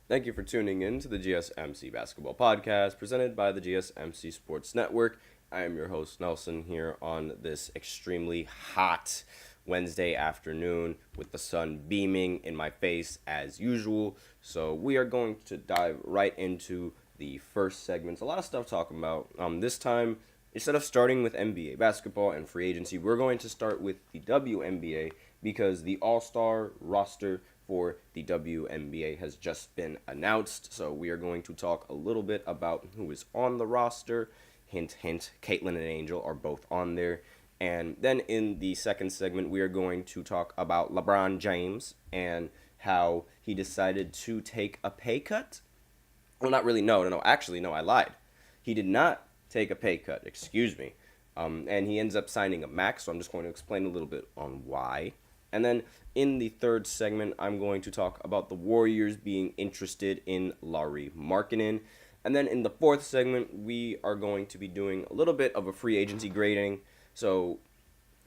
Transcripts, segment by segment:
Thank you for tuning in to the GSMC Basketball Podcast presented by the GSMC Sports Network. I am your host, Nelson, here on this extremely hot Wednesday afternoon with the sun beaming in my face as usual. So we are going to dive right into the first segment. A lot of stuff talking about. This time, instead of starting with NBA basketball and free agency, we're going to start with the WNBA because the All-Star roster for the WNBA has just been announced. So we are going to talk a little bit about who is on the roster. Hint, hint, Caitlin and Angel are both on there. And then in the second segment, we are going to talk about LeBron James and how he decided to take a pay cut. Well, not really. No. Actually, no, I lied. He did not take a pay cut. Excuse me. And he ends up signing a max. So I'm just going to explain a little bit on why. And then in the third segment, I'm going to talk about the Warriors being interested in Lauri Markkanen. And then in the fourth segment, we are going to be doing a little bit of a free agency grading. So,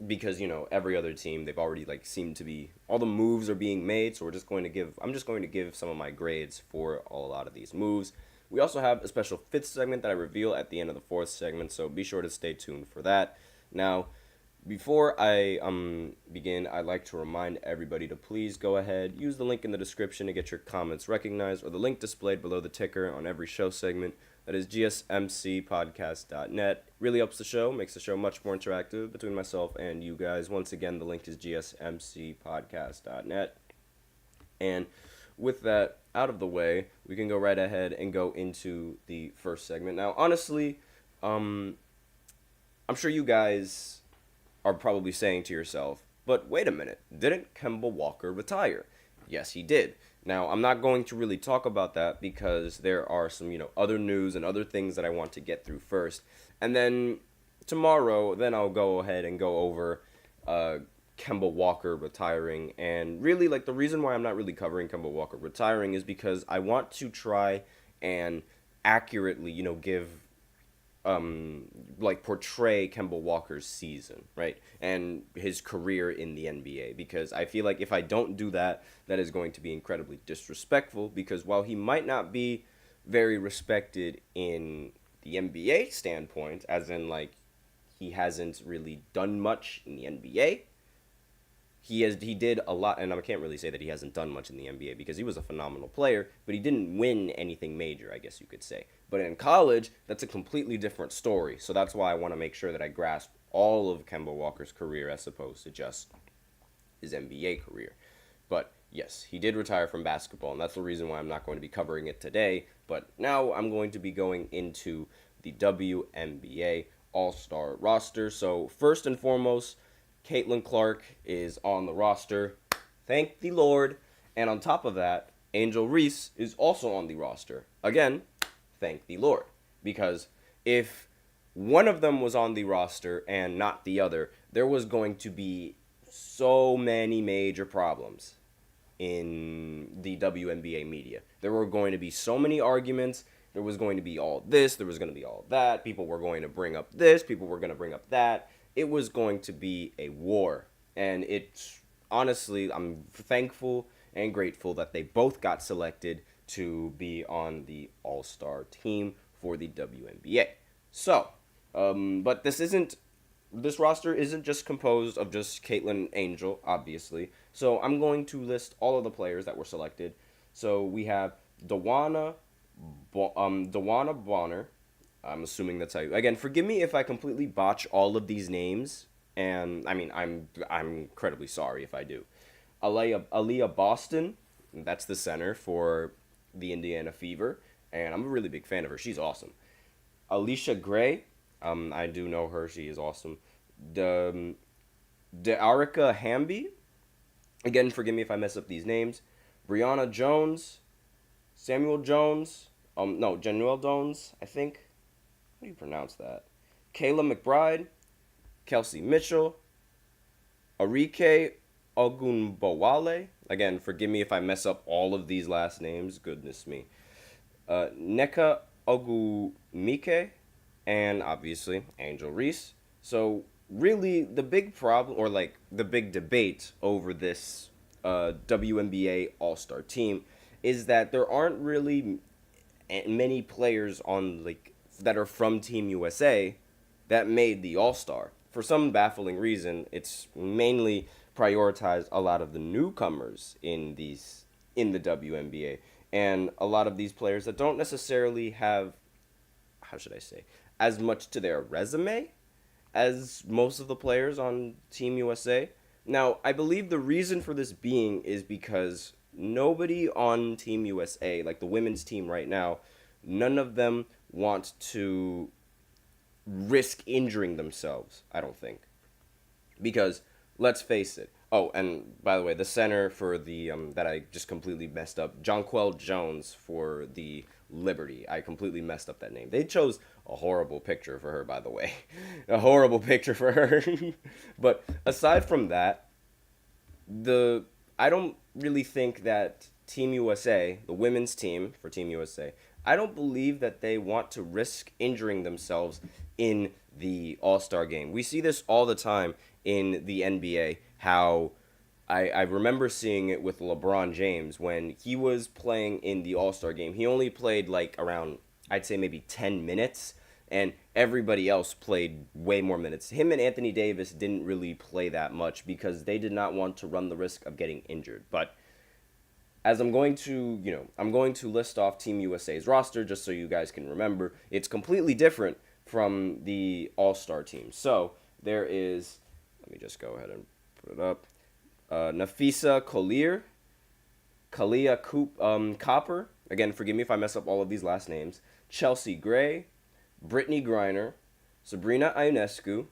because, every other team, they've already, seemed to be, all the moves are being made. So I'm just going to give some of my grades for a lot of these moves. We also have a special fifth segment that I reveal at the end of the fourth segment. So be sure to stay tuned for that. Now, before I begin, I'd like to remind everybody to please go ahead, use the link in the description to get your comments recognized, or the link displayed below the ticker on every show segment. That is GSMCpodcast.net. Really helps the show, makes the show much more interactive between myself and you guys. Once again, the link is GSMCpodcast.net. And with that out of the way, we can go right ahead and go into the first segment. Now, honestly, I'm sure you guys are probably saying to yourself, but wait a minute, didn't Kemba Walker retire? Yes, he did. Now, I'm not going to really talk about that because there are some, other news and other things that I want to get through first. And then tomorrow, I'll go ahead and go over Kemba Walker retiring. And really, the reason why I'm not really covering Kemba Walker retiring is because I want to try and accurately, give portray Kemba Walker's season, right? And his career in the NBA, because I feel like if I don't do that, that is going to be incredibly disrespectful, because while he might not be very respected in the NBA standpoint, as in he hasn't really done much in the NBA, he did a lot, and I can't really say that he hasn't done much in the NBA because he was a phenomenal player, but he didn't win anything major, I guess you could say. But in college, that's a completely different story. So that's why I want to make sure that I grasp all of Kemba Walker's career as opposed to just his NBA career. But yes, he did retire from basketball, and that's the reason why I'm not going to be covering it today. But now I'm going to be going into the WNBA All-Star roster. So first and foremost, Caitlin Clark is on the roster. Thank the Lord. And on top of that, Angel Reese is also on the roster. Again, thank the Lord. Because if one of them was on the roster and not the other, there was going to be so many major problems in the WNBA media. There were going to be so many arguments. There was going to be all this. There was going to be all that. People were going to bring up this. People were going to bring up that. It was going to be a war. And honestly, I'm thankful and grateful that they both got selected to be on the All-Star team for the WNBA. So, but this roster isn't just composed of just Caitlin and Angel, obviously. So I'm going to list all of the players that were selected. So we have Dewana Bonner. I'm assuming that's how you... Again, forgive me if I completely botch all of these names. And, I'm incredibly sorry if I do. Aaliyah Boston, that's the center for the Indiana Fever. And I'm a really big fan of her. She's awesome. Alicia Gray, I do know her. She is awesome. Dearica Hamby. Again, forgive me if I mess up these names. Brianna Jones. Samuel Jones. Januel Jones, I think. How do you pronounce that? Kayla McBride, Kelsey Mitchell, Arike Ogunbowale. Again, forgive me if I mess up all of these last names. Goodness me. Neka Ogumike, and obviously Angel Reese. So really, the big problem, or the big debate over this WNBA All-Star team is that there aren't really many players on like that are from Team USA that made the All-Star. For some baffling reason, it's mainly prioritized a lot of the newcomers in the WNBA, and a lot of these players that don't necessarily have, how should I say, as much to their resume as most of the players on Team USA. Now, I believe the reason for this being is because nobody on Team USA, like the women's team right now, none of them want to risk injuring themselves, I don't think. Because, let's face it. Oh, and by the way, the center for the, that I just completely messed up, Jonquel Jones for the Liberty. I completely messed up that name. They chose a horrible picture for her, by the way. A horrible picture for her. But aside from that, I don't really think that Team USA, the women's team for Team USA, I don't believe that they want to risk injuring themselves in the All-Star game. We see this all the time in the NBA, how I remember seeing it with LeBron James when he was playing in the All-Star game. He only played like around, I'd say maybe 10 minutes, and everybody else played way more minutes. Him and Anthony Davis didn't really play that much because they did not want to run the risk of getting injured. But as I'm going to list off Team USA's roster just so you guys can remember. It's completely different from the All-Star team. So there is, let me just go ahead and put it up. Nafisa Collier, Kalia Copper. Again, forgive me if I mess up all of these last names. Chelsea Gray, Brittany Griner, Sabrina Ionescu,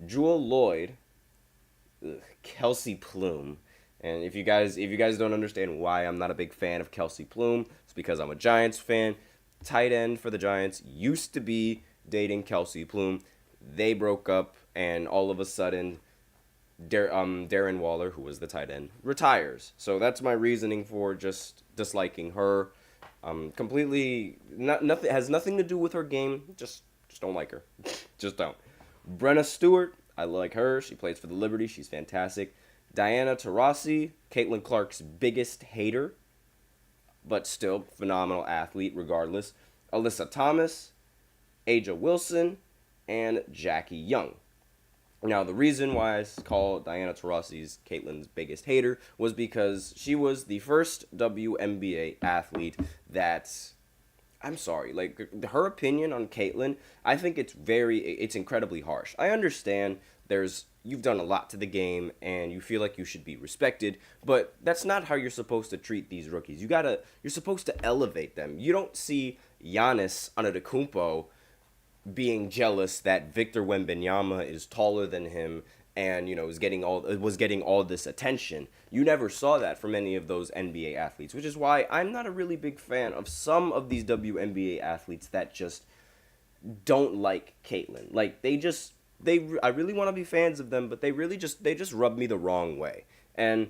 Jewel Lloyd, Kelsey Plume. And if you guys don't understand why I'm not a big fan of Kelsey Plume, it's because I'm a Giants fan. Tight end for the Giants used to be dating Kelsey Plume. They broke up, and all of a sudden, Darren Waller, who was the tight end, retires. So that's my reasoning for just disliking her. Completely, nothing has nothing to do with her game. Just don't like her. Just don't. Brenna Stewart, I like her. She plays for the Liberty. She's fantastic. Diana Taurasi, Caitlin Clark's biggest hater, but still phenomenal athlete regardless. Alyssa Thomas, Aja Wilson, and Jackie Young. Now, the reason why I call Diana Taurasi's Caitlin's biggest hater was because she was the first WNBA athlete that, I'm sorry, like, her opinion on Caitlin, I think it's incredibly harsh. I understand you've done a lot to the game and you feel like you should be respected, but that's not how you're supposed to treat these rookies. You're supposed to elevate them. You don't see Giannis Antetokounmpo being jealous that Victor Wembanyama is taller than him and was getting all this attention. You never saw that from any of those NBA athletes, which is why I'm not a really big fan of some of these WNBA athletes that just don't like Caitlin. Like I really want to be fans of them, but they just rub me the wrong way. And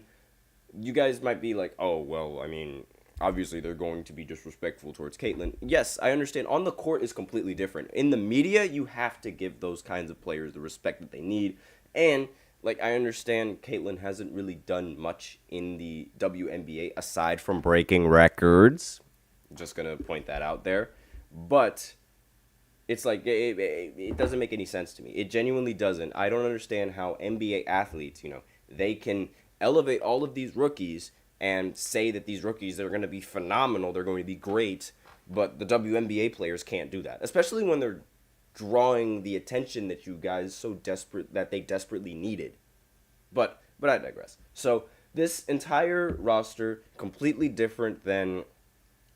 you guys might be like, "Oh, well, I mean, obviously they're going to be disrespectful towards Caitlin." Yes, I understand. On the court is completely different. In the media, you have to give those kinds of players the respect that they need. And I understand Caitlin hasn't really done much in the WNBA aside from breaking records. I'm just gonna point that out there, but it's it doesn't make any sense to me. It genuinely doesn't. I don't understand how NBA athletes, they can elevate all of these rookies and say that these rookies are going to be phenomenal, they're going to be great, but the WNBA players can't do that, especially when they're drawing the attention that you guys that they desperately needed. But I digress. So this entire roster completely different than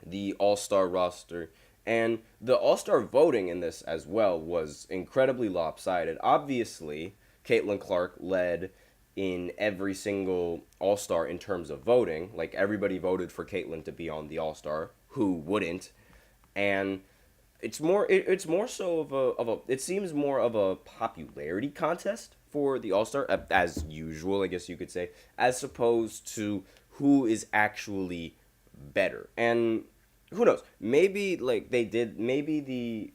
the All-Star roster. And the All-Star voting in this as well was incredibly lopsided. Obviously, Caitlin Clark led in every single All-Star in terms of voting. Like, everybody voted for Caitlin to be on the All-Star. Who wouldn't? And it seems more of a popularity contest for the All-Star, as usual, I guess you could say, as opposed to who is actually better. And who knows? Maybe maybe the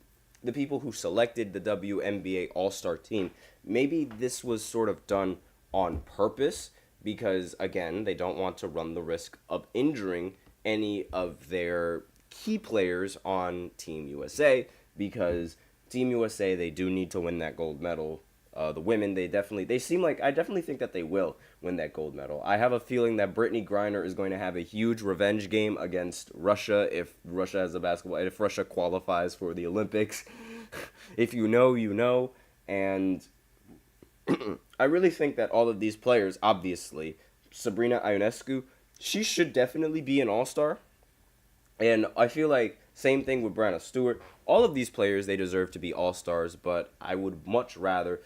people who selected the WNBA All-Star team, maybe this was sort of done on purpose because, again, they don't want to run the risk of injuring any of their key players on Team USA, because Team USA, they do need to win that gold medal. The women, I definitely think that they will win that gold medal. I have a feeling that Brittany Griner is going to have a huge revenge game against Russia if if Russia qualifies for the Olympics. If you know, you know. And I really think that all of these players, obviously, Sabrina Ionescu, she should definitely be an All-Star. And I feel like same thing with Brianna Stewart. All of these players, they deserve to be All-Stars, but I would much rather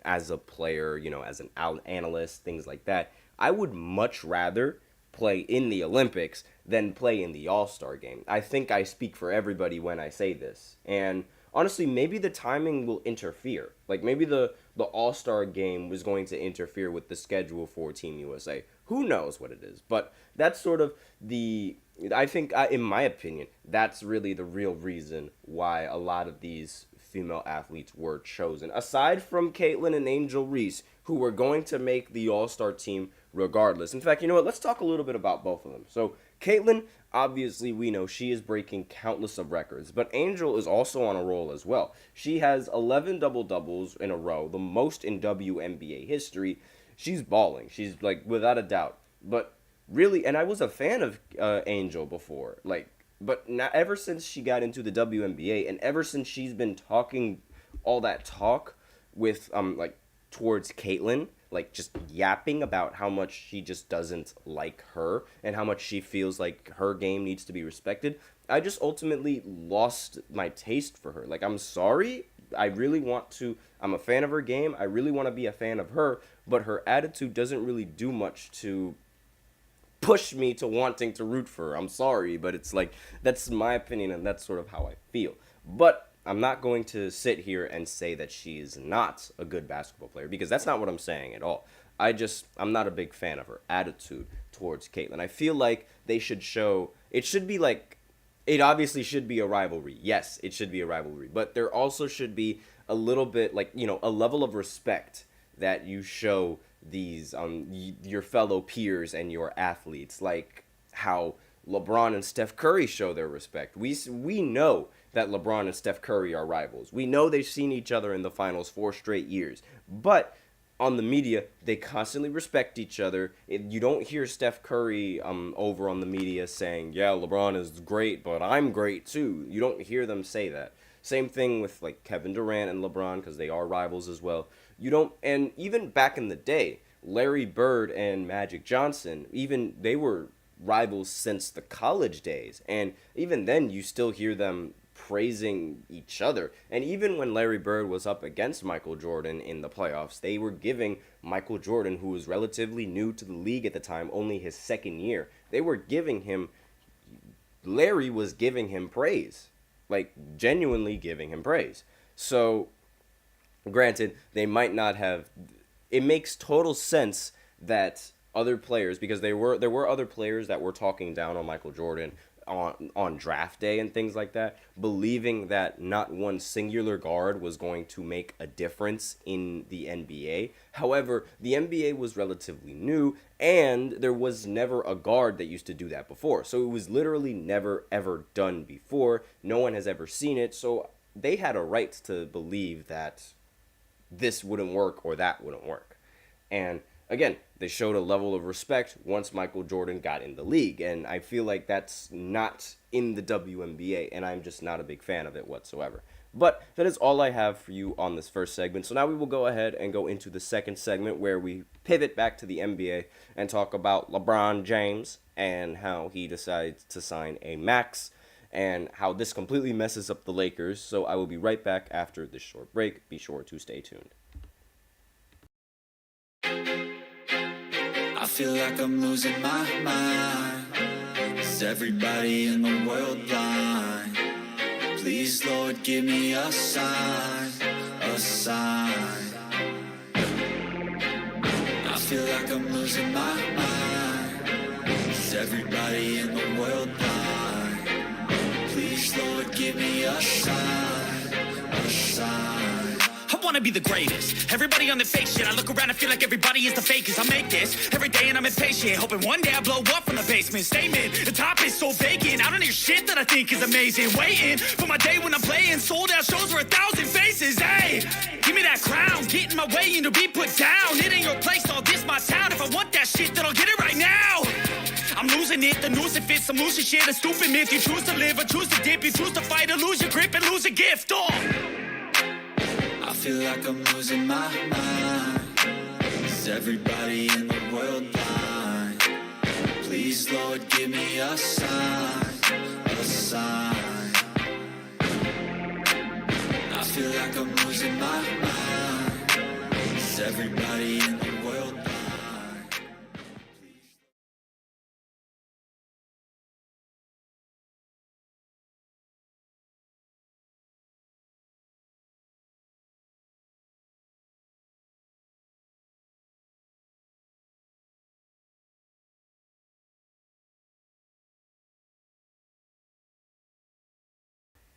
as a player, as an analyst, things like that, I would much rather play in the Olympics than play in the All-Star game. I think I speak for everybody when I say this. And honestly, maybe the timing will interfere. Like, maybe the All-Star game was going to interfere with the schedule for Team USA. Who knows what it is? But that's sort of I think, in my opinion, that's really the real reason why a lot of these female athletes were chosen. Aside from Caitlin and Angel Reese, who were going to make the All-Star team regardless. In fact, you know what? Let's talk a little bit about both of them. So, Caitlin, obviously, we know she is breaking countless of records, but Angel is also on a roll as well. She has 11 double-doubles in a row, the most in WNBA history. She's balling. She's, without a doubt. But really, and I was a fan of Angel before, but not ever since she got into the WNBA, and ever since she's been talking all that talk with towards Caitlin, just yapping about how much she just doesn't like her and how much she feels like her game needs to be respected, I just ultimately lost my taste for her. I'm sorry. I'm a fan of her game. I really want to be a fan of her, but her attitude doesn't really do much to push me to wanting to root for her. I'm sorry, but it's that's my opinion, and that's sort of how I feel. But I'm not going to sit here and say that she is not a good basketball player, because that's not what I'm saying at all. I'm not a big fan of her attitude towards Caitlin. I feel like they should show, it obviously should be a rivalry. Yes, it should be a rivalry, but there also should be a little bit, a level of respect that you show these your fellow peers and your athletes, like how LeBron and Steph Curry show their respect. We know that LeBron and Steph Curry are rivals. We know they've seen each other in the finals 4 straight years. But on the media, they constantly respect each other. You don't hear Steph Curry over on the media saying, yeah, LeBron is great, but I'm great too. You don't hear them say that. Same thing with Kevin Durant and LeBron, because they are rivals as well. And even back in the day, Larry Bird and Magic Johnson, they were rivals since the college days. And even then, you still hear them praising each other. And even when Larry Bird was up against Michael Jordan in the playoffs, they were giving Michael Jordan, who was relatively new to the league at the time, only his second year, Larry was giving him praise. Genuinely giving him praise. So, granted, they might not have. It makes total sense that other players, because there were other players that were talking down on Michael Jordan on draft day and things like that, believing that not one singular guard was going to make a difference in the NBA. However, the NBA was relatively new, and there was never a guard that used to do that before. So it was literally never, ever done before. No one has ever seen it. So they had a right to believe that this wouldn't work or that wouldn't work. And again, they showed a level of respect once Michael Jordan got in the league, and I feel like that's not in the WNBA, and I'm just not a big fan of it whatsoever. But that is all I have for you on this first segment. So now we will go ahead and go into the second segment, where we pivot back to the NBA and talk about LeBron James and how he decides to sign a max and how this completely messes up the Lakers. So I will be right back after this short break. Be sure to stay tuned. I feel like I'm losing my mind. Is everybody in the world blind? Please, Lord, give me a sign, a sign. I feel like I'm losing my mind. Is everybody in the world blind? Please, Lord, give me a sign, a sign. I wanna be the greatest. Everybody on the fake shit. I look around and feel like everybody is the fakest. I make this every day and I'm impatient. Hoping one day I blow up from the basement. Statement, the top is so vacant. I don't hear shit that I think is amazing. Waiting for my day when I'm playing. Sold out shows for 1,000 faces. Hey, give me that crown. Get in my way and to be put down. It ain't your place, all this my town. If I want that shit, then I'll get it right now. I'm losing it, the noose it fits. I'm losing shit, a stupid myth. You choose to live or choose to dip. You choose to fight or lose your grip and lose a gift. Oh. I feel like I'm losing my mind. Is everybody in the world blind? Please, Lord, give me a sign, a sign. I feel like I'm losing my mind. Is everybody in the world blind?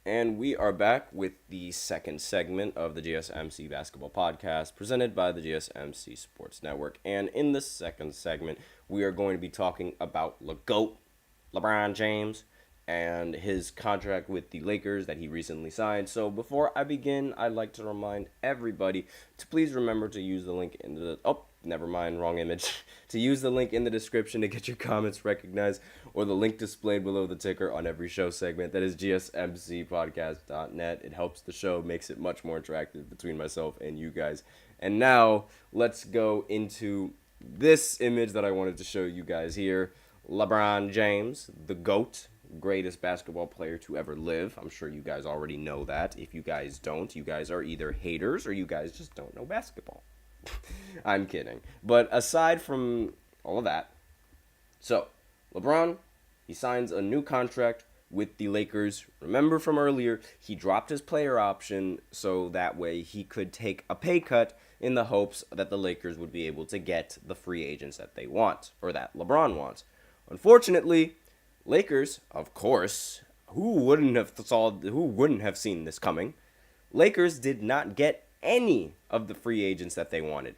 And we are back with the second segment of the GSMC Basketball Podcast presented by the GSMC Sports Network. And in this second segment, we are going to be talking about GOAT, LeBron James, and his contract with the Lakers that he recently signed. So before I begin, I'd like to remind everybody to please remember to use the link in the... Oh, never mind, wrong image. To use the link in the description to get your comments recognized, or the link displayed below the ticker on every show segment. That is gsmcpodcast.net. It helps the show, makes it much more interactive between myself and you guys. And now, let's go into this image that I wanted to show you guys here. LeBron James, the GOAT, greatest basketball player to ever live. I'm sure you guys already know that. If you guys don't, you guys are either haters or you guys just don't know basketball. I'm kidding. But aside from all of that, so LeBron, he signs a new contract with the Lakers. Remember from earlier, he dropped his player option so that way he could take a pay cut in the hopes that the Lakers would be able to get the free agents that they want, or that LeBron wants. Unfortunately, Lakers, of course, who wouldn't have seen this coming? Lakers did not get any of the free agents that they wanted.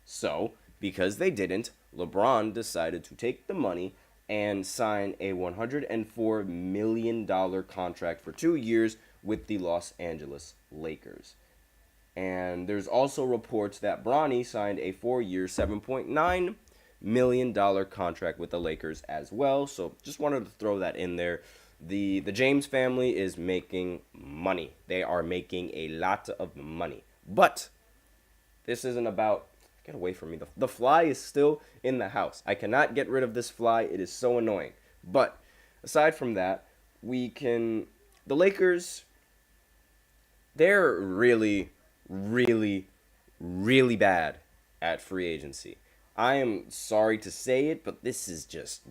So, because they didn't, LeBron decided to take the money and sign a $104 million contract for 2 years with the Los Angeles Lakers. And there's also reports that Bronny signed a 4-year, $7.9 million contract with the Lakers as well. So just wanted to throw that in there. The James family is making money. They are making a lot of money. But this isn't about... Get away from me. The fly is still in the house. I cannot get rid of this fly. It is so annoying. But aside from that, the Lakers, they're really, really, really bad at free agency. I am sorry to say it, but this is just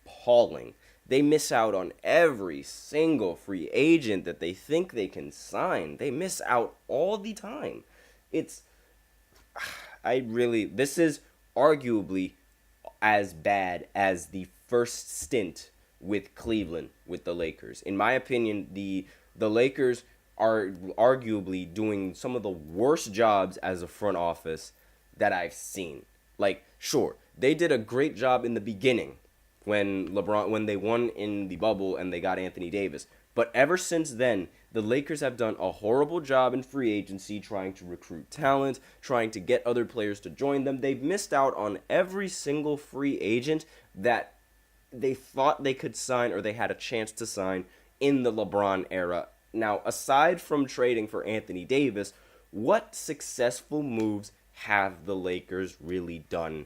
appalling. They miss out on every single free agent that they think they can sign. They miss out all the time. This is arguably as bad as the first stint with Cleveland with the Lakers. In my opinion, the Lakers are arguably doing some of the worst jobs as a front office that I've seen. Like, sure, they did a great job in the beginning when they won in the bubble and they got Anthony Davis. But ever since then, the Lakers have done a horrible job in free agency trying to recruit talent, trying to get other players to join them. They've missed out on every single free agent that they thought they could sign or they had a chance to sign in the LeBron era. Now, aside from trading for Anthony Davis, what successful moves have the Lakers really done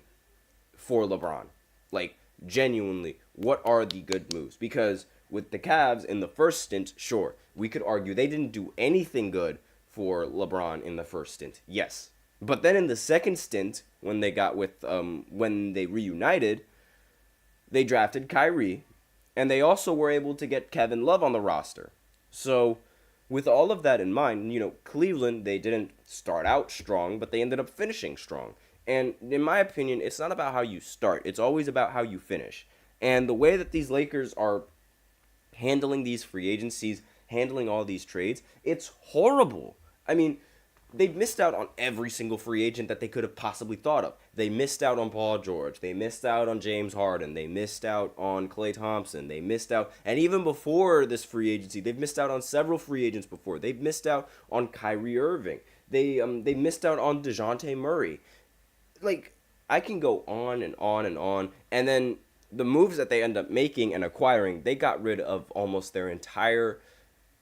for LeBron? Like, genuinely, what are the good moves? Because with the Cavs in the first stint, sure, we could argue they didn't do anything good for LeBron in the first stint. Yes. But then in the second stint, when they reunited, they drafted Kyrie, and they also were able to get Kevin Love on the roster. So, with all of that in mind, Cleveland, they didn't start out strong, but they ended up finishing strong. And in my opinion, it's not about how you start. It's always about how you finish. And the way that these Lakers are handling these free agencies, handling all these trades, it's horrible. I mean, they've missed out on every single free agent that they could have possibly thought of. They missed out on Paul George. They missed out on James Harden. They missed out on Klay Thompson. They missed out, and even before this free agency, they've missed out on several free agents before. They've missed out on Kyrie Irving. They missed out on DeJounte Murray. Like, I can go on and on and on. And then the moves that they end up making and acquiring, they got rid of almost their entire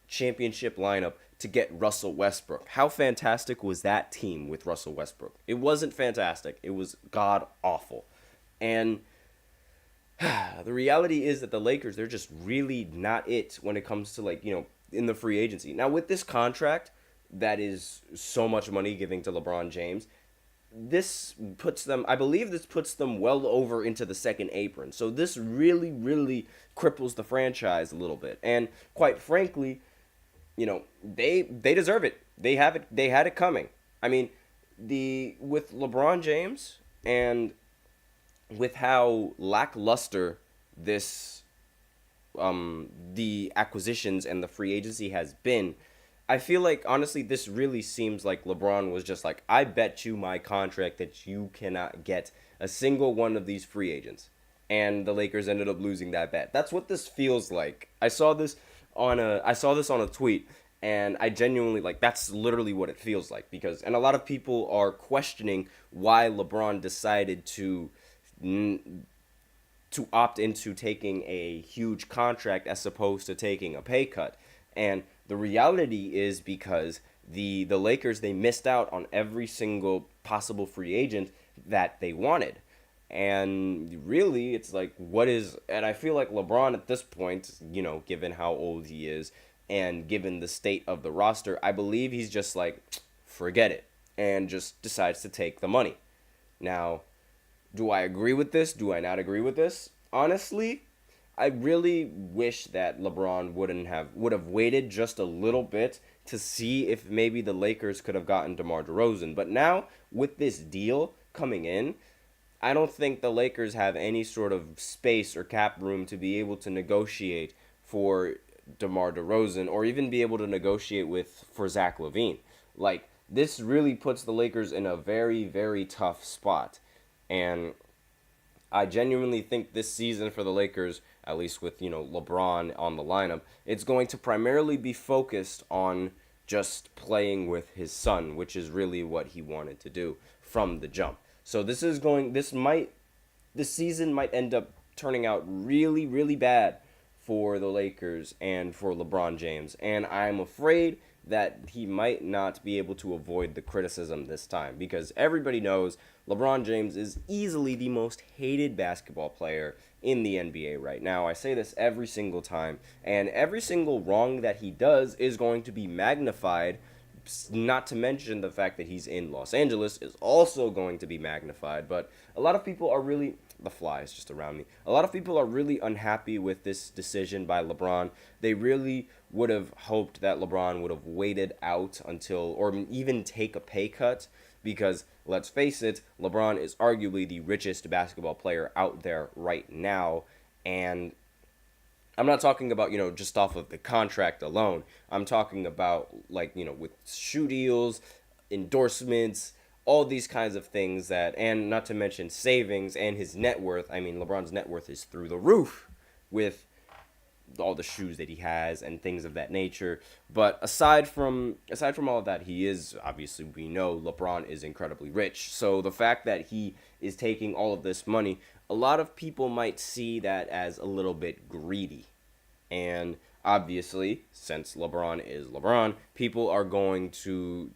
championship lineup to get Russell Westbrook. How fantastic was that team with Russell Westbrook? It wasn't fantastic. It was god-awful. And the reality is that the Lakers, they're just really not it when it comes to, like, in the free agency. Now, with this contract that is so much money giving to LeBron James, I believe this puts them well over into the second apron. So this really, really cripples the franchise a little bit. And quite frankly, they deserve it. They have it. They had it coming. I mean, with LeBron James and with how lackluster this the acquisitions and the free agency has been, I feel like, honestly, this really seems like LeBron was just like, I bet you my contract that you cannot get a single one of these free agents. And the Lakers ended up losing that bet. That's what this feels like. I saw this on a tweet, and I genuinely, like, that's literally what it feels like, and a lot of people are questioning why LeBron decided to opt into taking a huge contract as opposed to taking a pay cut. And the reality is because the Lakers, they missed out on every single possible free agent that they wanted. And really, it's like, and I feel like LeBron at this point, given how old he is and given the state of the roster, I believe he's just like, forget it, and just decides to take the money. Now, do I agree with this? Do I not agree with this? Honestly, I really wish that LeBron would have waited just a little bit to see if maybe the Lakers could have gotten DeMar DeRozan. But now, with this deal coming in, I don't think the Lakers have any sort of space or cap room to be able to negotiate for DeMar DeRozan or even be able to negotiate for Zach LaVine. Like, this really puts the Lakers in a very, very tough spot. And I genuinely think this season for the Lakers, at least with, LeBron on the lineup, it's going to primarily be focused on just playing with his son, which is really what he wanted to do from the jump. So this season might end up turning out really, really bad for the Lakers and for LeBron James. And I'm afraid that he might not be able to avoid the criticism this time, because everybody knows LeBron James is easily the most hated basketball player in the NBA right now. I say this every single time, and every single wrong that he does is going to be magnified. Not to mention the fact that he's in Los Angeles is also going to be magnified. But a lot of people are really, the fly is just around me. A lot of people are really unhappy with this decision by LeBron. They really would have hoped that LeBron would have waited out until, or even take a pay cut, because let's face it, LeBron is arguably the richest basketball player out there right now. And I'm not talking about, just off of the contract alone. I'm talking about, with shoe deals, endorsements, all these kinds of things and not to mention savings and his net worth. I mean, LeBron's net worth is through the roof with all the shoes that he has and things of that nature. But aside from all of that, he is, obviously, we know LeBron is incredibly rich. So the fact that he is taking all of this money, a lot of people might see that as a little bit greedy. And obviously, since LeBron is LeBron, people are going to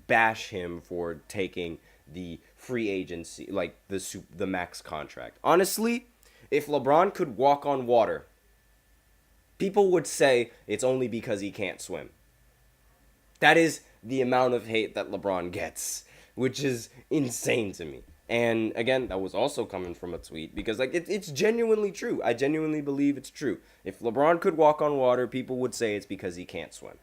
bash him for taking the free agency, like the max contract. Honestly, if LeBron could walk on water, people would say it's only because he can't swim. That is the amount of hate that LeBron gets, which is insane to me. And again, that was also coming from a tweet because it's genuinely true. I genuinely believe it's true. If LeBron could walk on water, people would say it's because he can't swim.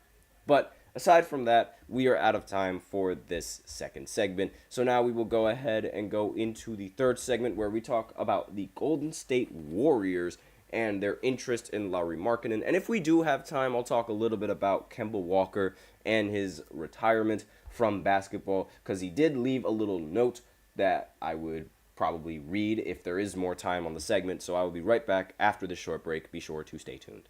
But aside from that, we are out of time for this second segment. So now we will go ahead and go into the third segment where we talk about the Golden State Warriors and their interest in Lauri Markkanen. And if we do have time, I'll talk a little bit about Kemba Walker and his retirement from basketball, because he did leave a little note that I would probably read if there is more time on the segment. So I will be right back after this short break. Be sure to stay tuned.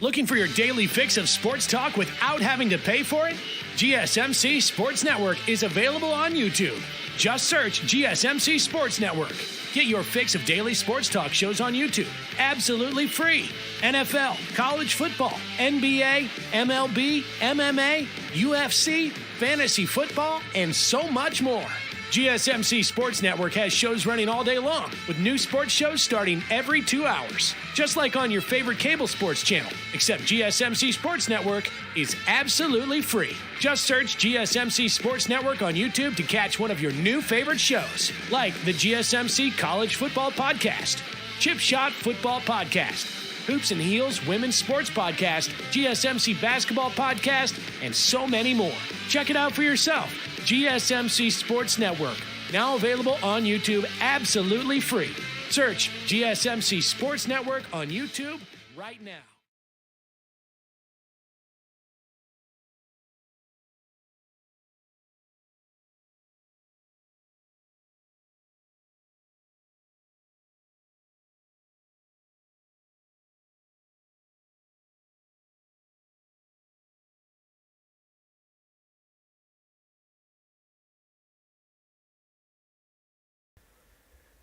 Looking for your daily fix of sports talk without having to pay for it? GSMC Sports Network is available on YouTube. Just search GSMC Sports Network. Get your fix of daily sports talk shows on YouTube, absolutely free. NFL, college football, NBA, MLB, MMA, UFC, fantasy football, and so much more. GSMC Sports Network has shows running all day long, with new sports shows starting every 2 hours. Just like on your favorite cable sports channel, except GSMC Sports Network is absolutely free. Just search GSMC Sports Network on YouTube to catch one of your new favorite shows, like the GSMC College Football Podcast, Chip Shot Football Podcast, Hoops and Heels Women's Sports Podcast, GSMC Basketball Podcast, and so many more. Check it out for yourself. GSMC Sports Network, now available on YouTube absolutely free. Search GSMC Sports Network on YouTube right now.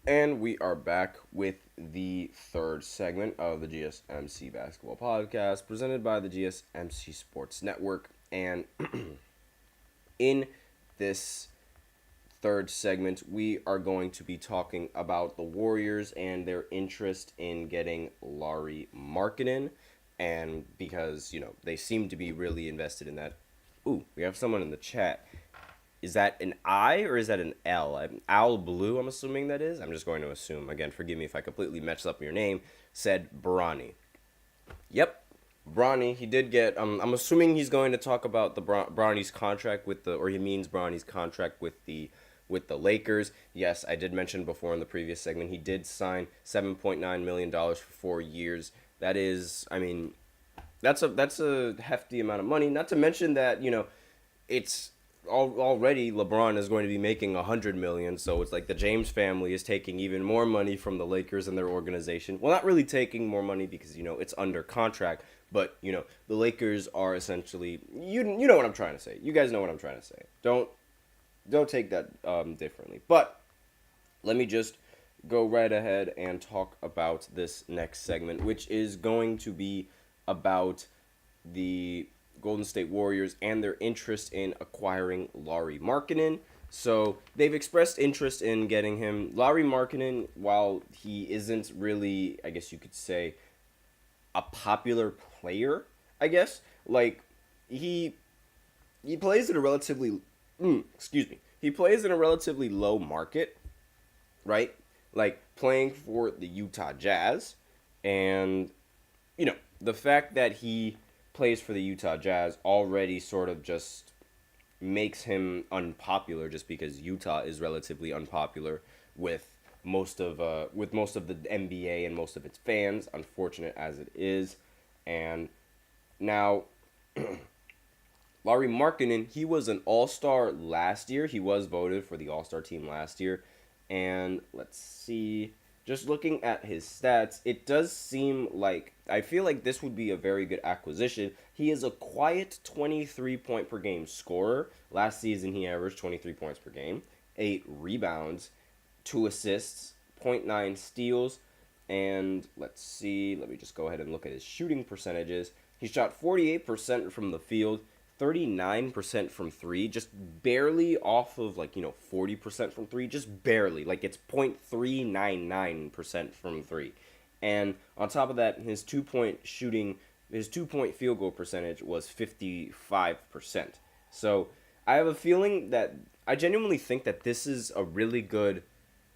And we are back with the third segment of the GSMC Basketball Podcast, presented by the GSMC Sports Network. And in this third segment, we are going to be talking about the Warriors and their interest in getting Lauri Markkanen. And because, they seem to be really invested in that. Ooh, we have someone in the chat. Is that an I or is that an L? Owl Blue, I'm assuming that is. I'm just going to assume. Again, forgive me if I completely messed up your name. Said Bronny. Yep, Bronny. He did get. I'm assuming he's going to talk about the Bronny's contract or he means Bronny's contract with the Lakers. Yes, I did mention before in the previous segment he did sign $7.9 million for 4 years. That is, that's a hefty amount of money. Not to mention that it's. Already LeBron is going to be making $100 million, so it's like the James family is taking even more money from the Lakers and their organization. Well, not really taking more money because it's under contract, but the Lakers are essentially you know what I'm trying to say. You guys know what I'm trying to say. Don't take that differently. But let me just go right ahead and talk about this next segment, which is going to be about the Golden State Warriors and their interest in acquiring Lauri Markkanen. So they've expressed interest in getting him. Lauri Markkanen, while he isn't really, I guess you could say, a popular player, I guess, like he plays in a relatively he plays in a relatively low market, right? Like playing for the Utah Jazz, and the fact that he plays for the Utah Jazz already sort of just makes him unpopular, just because Utah is relatively unpopular with most of the NBA and most of its fans, unfortunate as it is. And now Lauri Markkanen, he was an All-Star last year. He was voted for the All-Star team last year. And let's see, just looking at his stats, it does seem like, I feel like this would be a very good acquisition. He is a quiet 23-point-per-game scorer. Last season, he averaged 23 points per game, 8 rebounds, 2 assists, 0.9 steals, and let's see, let me just go ahead and look at his shooting percentages. He shot 48% from the field, 39% from 3, just barely off of 40% from 3, just barely. Like it's 0.399% from 3. And on top of that, his 2-point field goal percentage was 55%. So I have a feeling that I genuinely think that this is a really good,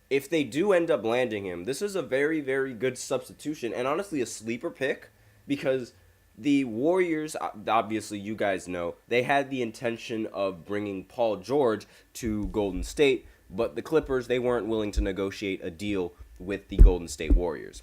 if they do end up landing him, this is a very, very good substitution and honestly a sleeper pick, because the Warriors, obviously you guys know, they had the intention of bringing Paul George to Golden State, but the Clippers, they weren't willing to negotiate a deal with the Golden State Warriors.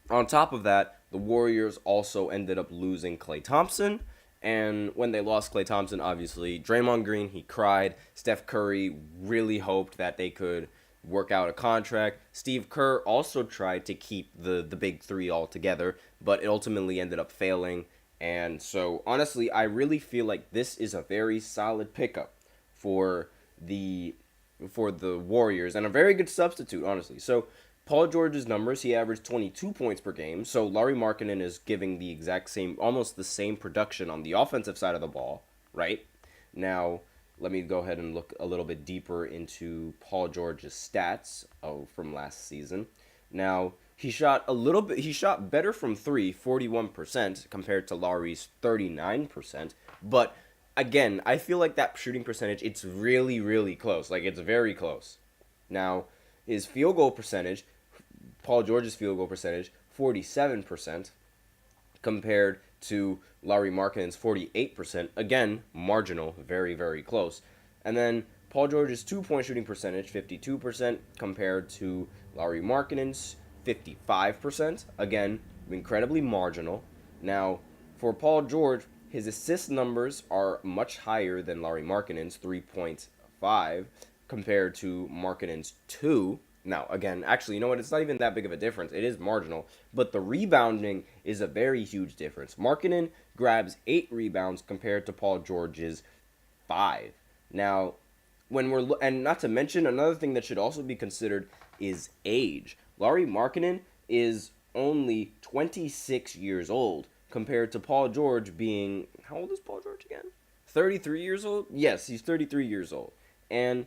On top of that, the Warriors also ended up losing Klay Thompson, And when they lost Klay Thompson, obviously, Draymond Green, he cried. Steph Curry really hoped that they could work out a contract. Steve Kerr also tried to keep the big three all together, but it ultimately ended up failing. And so, honestly, I really feel like this is a very solid pickup for the Warriors and a very good substitute, honestly. So, Paul George's numbers, he averaged 22 points per game. So, Lauri Markkanen is giving the exact same, almost the same production on the offensive side of the ball, right? Now, let me go ahead and look a little bit deeper into Paul George's stats from last season. Now, he shot better from 3, 41%, compared to Lauri's 39%. But, again, I feel like that shooting percentage, it's really, really close. Like, it's very close. Now, his field goal percentage, Paul George's field goal percentage, 47%, compared to Lauri Markkanen's 48%. Again, marginal, very, very close. And then Paul George's two-point shooting percentage, 52%, compared to Lauri Markkanen's 55%. Again, incredibly marginal. Now, for Paul George, his assist numbers are much higher than Lauri Markkanen's 3.5 compared to Markkanen's 2. Now, again, actually, you know what? It's not even that big of a difference. It is marginal. But the rebounding is a very huge difference. Markkanen grabs 8 rebounds compared to Paul George's 5. Now, and not to mention, another thing that should also be considered is age. Lauri Markkanen is only 26 years old compared to Paul George being, how old is Paul George again? 33 years old? Yes, he's 33 years old. And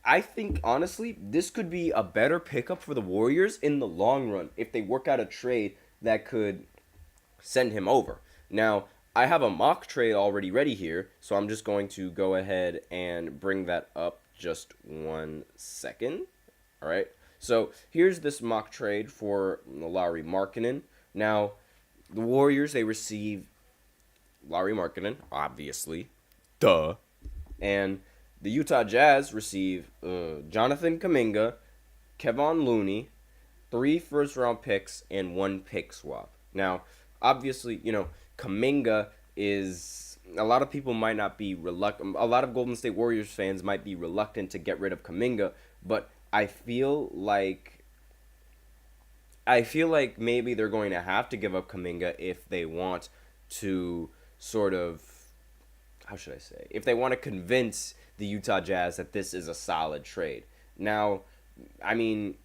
I think, honestly, this could be a better pickup for the Warriors in the long run if they work out a trade that could send him over. Now, I have a mock trade already ready here, so I'm just going to go ahead and bring that up just 1 second. All right. So here's this mock trade for Lauri Markkanen. Now, the Warriors, they receive Lauri Markkanen, obviously. Duh. And the Utah Jazz receive Jonathan Kuminga, Kevon Looney, 3 first-round picks, and 1 pick swap. Now, obviously, Kuminga is, a lot of people might not be reluctant, a lot of Golden State Warriors fans might be reluctant to get rid of Kuminga, but I feel like maybe they're going to have to give up Kuminga if they want to sort of, how should I say, if they want to convince the Utah Jazz that this is a solid trade. Now, I mean,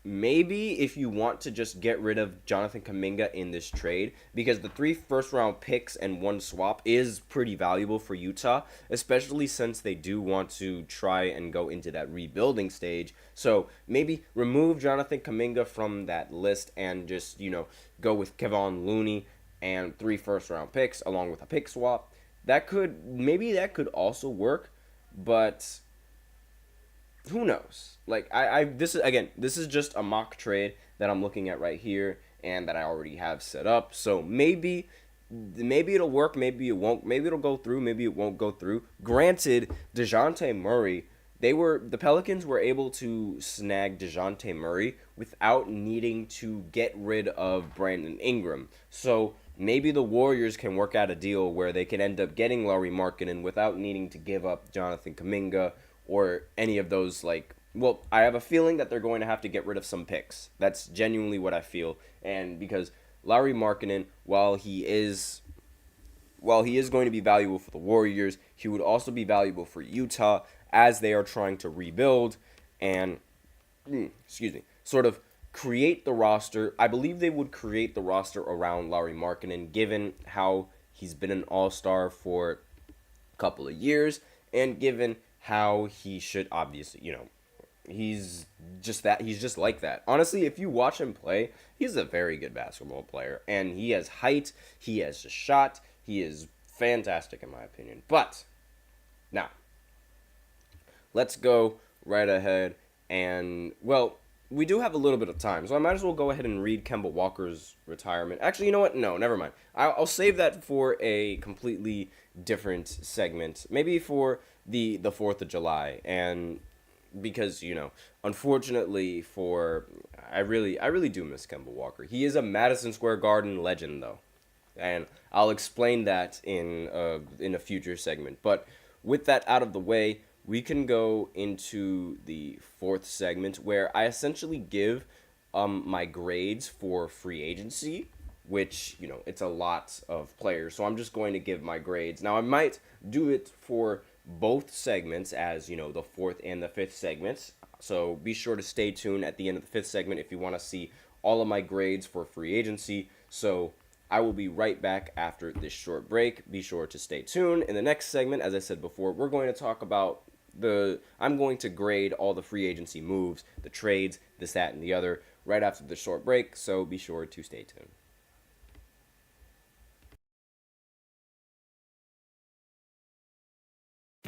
maybe if you want to just get rid of Jonathan Kuminga in this trade, because the 3 first-round picks and 1 swap is pretty valuable for Utah, especially since they do want to try and go into that rebuilding stage. So maybe remove Jonathan Kuminga from that list and just, go with Kevon Looney and 3 first-round picks along with a pick swap. That could also work, but who knows? Like, this is just a mock trade that I'm looking at right here and that I already have set up. So maybe it'll work, maybe it won't. Maybe it'll go through, maybe it won't go through. Granted, DeJounte Murray, the Pelicans were able to snag DeJounte Murray without needing to get rid of Brandon Ingram. So maybe the Warriors can work out a deal where they can end up getting Lauri Markkanen without needing to give up Jonathan Kuminga or any of those, I have a feeling that they're going to have to get rid of some picks. That's genuinely what I feel. And because Lauri Markkanen, while he is going to be valuable for the Warriors, he would also be valuable for Utah as they are trying to rebuild and, sort of create the roster. I believe they would create the roster around Lauri Markkanen, given how he's been an All-Star for a couple of years, and given how he should obviously, he's just like that. Honestly, if you watch him play, he's a very good basketball player, and he has height, he has a shot, he is fantastic in my opinion. But now, let's go right ahead and, we do have a little bit of time, so I might as well go ahead and read Kemba Walker's retirement. Actually, you know what? No, never mind. I'll save that for a completely different segment. Maybe for the 4th of July. And because, unfortunately I really do miss Kemba Walker. He is a Madison Square Garden legend, though. And I'll explain that in a future segment. But with that out of the way, we can go into the fourth segment where I essentially give my grades for free agency, which, it's a lot of players. So I'm just going to give my grades. Now, I might do it for both segments as, the fourth and the fifth segments. So be sure to stay tuned at the end of the fifth segment if you want to see all of my grades for free agency. So I will be right back after this short break. Be sure to stay tuned. In the next segment, as I said before, we're going to talk about I'm going to grade all the free agency moves, the trades, this, that, and the other, right after the short break. So be sure to stay tuned.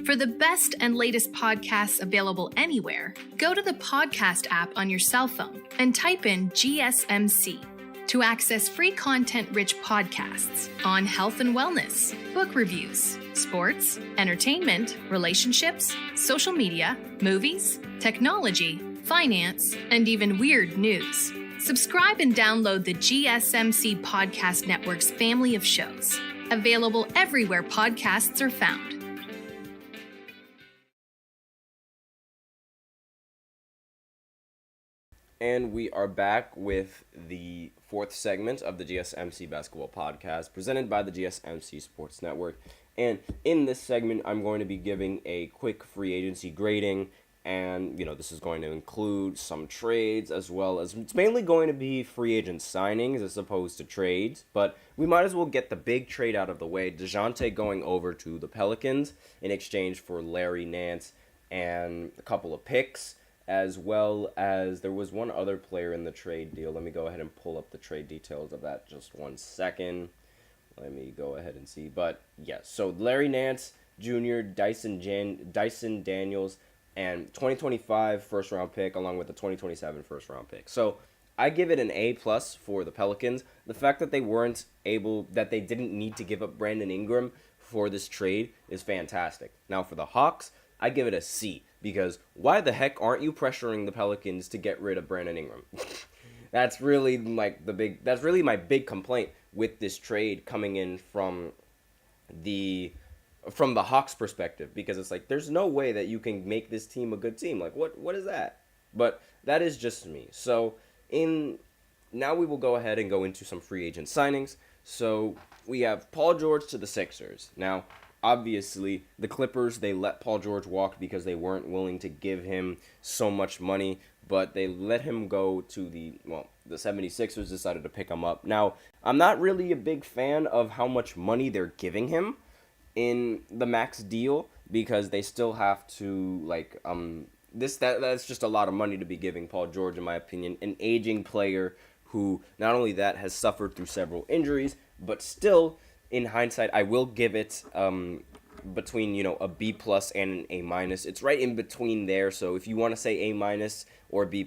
For the best and latest podcasts available anywhere, go to the podcast app on your cell phone and type in GSMC to access free content-rich podcasts on health and wellness, book reviews, sports, entertainment, relationships, social media, movies, technology, finance, and even weird news. Subscribe and download the GSMC Podcast Network's family of shows, available everywhere podcasts are found. And we are back with the fourth segment of the GSMC Basketball Podcast, presented by the GSMC Sports Network. And in this segment, I'm going to be giving a quick free agency grading, and, this is going to include some trades, as well as, it's mainly going to be free agent signings as opposed to trades, but we might as well get the big trade out of the way. DeJounte going over to the Pelicans in exchange for Larry Nance and a couple of picks, as well as there was one other player in the trade deal. Let me go ahead and pull up the trade details of that just 1 second. Let me go ahead and see. But yes, so Larry Nance Jr., Dyson Daniels, and 2025 first round pick along with the 2027 first round pick. So I give it an A+ for the Pelicans. The fact that they didn't need to give up Brandon Ingram for this trade is fantastic. Now for the Hawks, I give it a C, because why the heck aren't you pressuring the Pelicans to get rid of Brandon Ingram? That's really my big complaint with this trade coming in from the Hawks perspective, because it's like, there's no way that you can make this team a good team. Like, what is that? But that is just me. So now we will go ahead and go into some free agent signings. So we have Paul George to the Sixers. Now, obviously, the Clippers, they let Paul George walk because they weren't willing to give him so much money, but they let him go to the 76ers decided to pick him up. Now, I'm not really a big fan of how much money they're giving him in the max deal, because they still have to, that's just a lot of money to be giving Paul George, in my opinion, an aging player who not only that has suffered through several injuries, but still, in hindsight, I will give it between, a B+ and an A-. It's right in between there. So if you want to say A- or B+,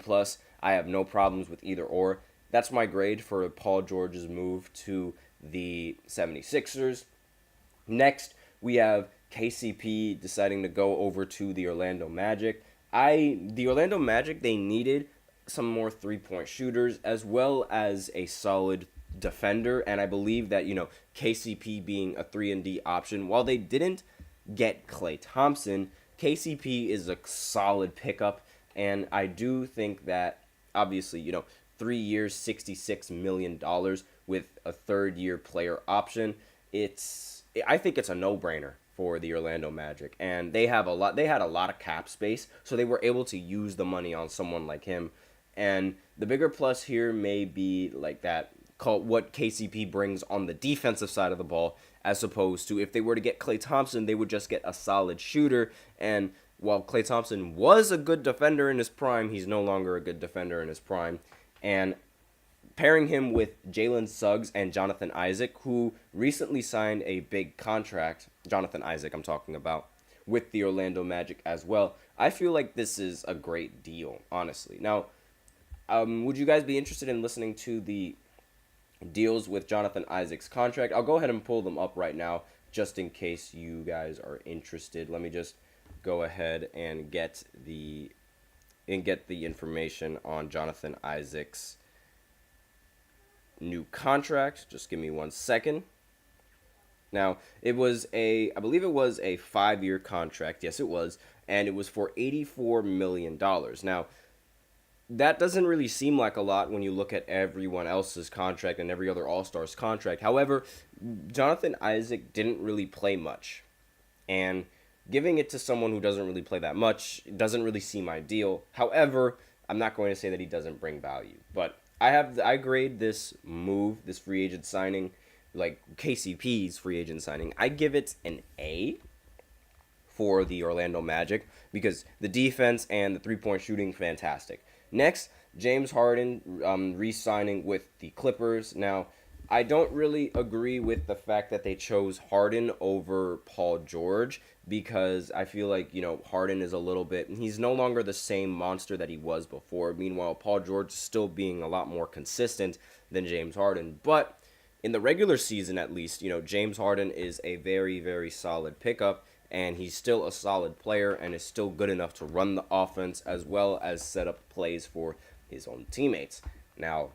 I have no problems with either or. That's my grade for Paul George's move to the 76ers. Next, we have KCP deciding to go over to the Orlando Magic. The Orlando Magic, they needed some more three-point shooters as well as a solid defender, and I believe that, KCP being a 3-and-D option, while they didn't get Klay Thompson, KCP is a solid pickup, and I do think that, obviously, 3 years, $66 million with a third-year player option, I think it's a no-brainer for the Orlando Magic, and they had a lot of cap space, so they were able to use the money on someone like him. And the bigger plus here may be what KCP brings on the defensive side of the ball, as opposed to if they were to get Klay Thompson, they would just get a solid shooter. And while Klay Thompson was a good defender in his prime, he's no longer a good defender in his prime. And pairing him with Jalen Suggs and Jonathan Isaac, who recently signed a big contract, Jonathan Isaac I'm talking about, with the Orlando Magic as well, I feel like this is a great deal, honestly. Now, would you guys be interested in listening to the deals with Jonathan Isaac's contract? I'll go ahead and pull them up right now, just in case you guys are interested. Let me just go ahead and get the information on Jonathan Isaac's new contract. Just give me 1 second. Now, I believe it was a 5-year contract. Yes, it was. And it was for $84 million. Now, that doesn't really seem like a lot when you look at everyone else's contract and every other All-Stars contract. However, Jonathan Isaac didn't really play much. And giving it to someone who doesn't really play that much doesn't really seem ideal. However, I'm not going to say that he doesn't bring value. But I grade this move, this free agent signing, like KCP's free agent signing, I give it an A for the Orlando Magic because the defense and the three-point shooting, fantastic. Next, James Harden re-signing with the Clippers. Now, I don't really agree with the fact that they chose Harden over Paul George because I feel like, Harden is he's no longer the same monster that he was before. Meanwhile, Paul George is still being a lot more consistent than James Harden. But in the regular season, at least, James Harden is a very, very solid pickup. And he's still a solid player and is still good enough to run the offense as well as set up plays for his own teammates. Now,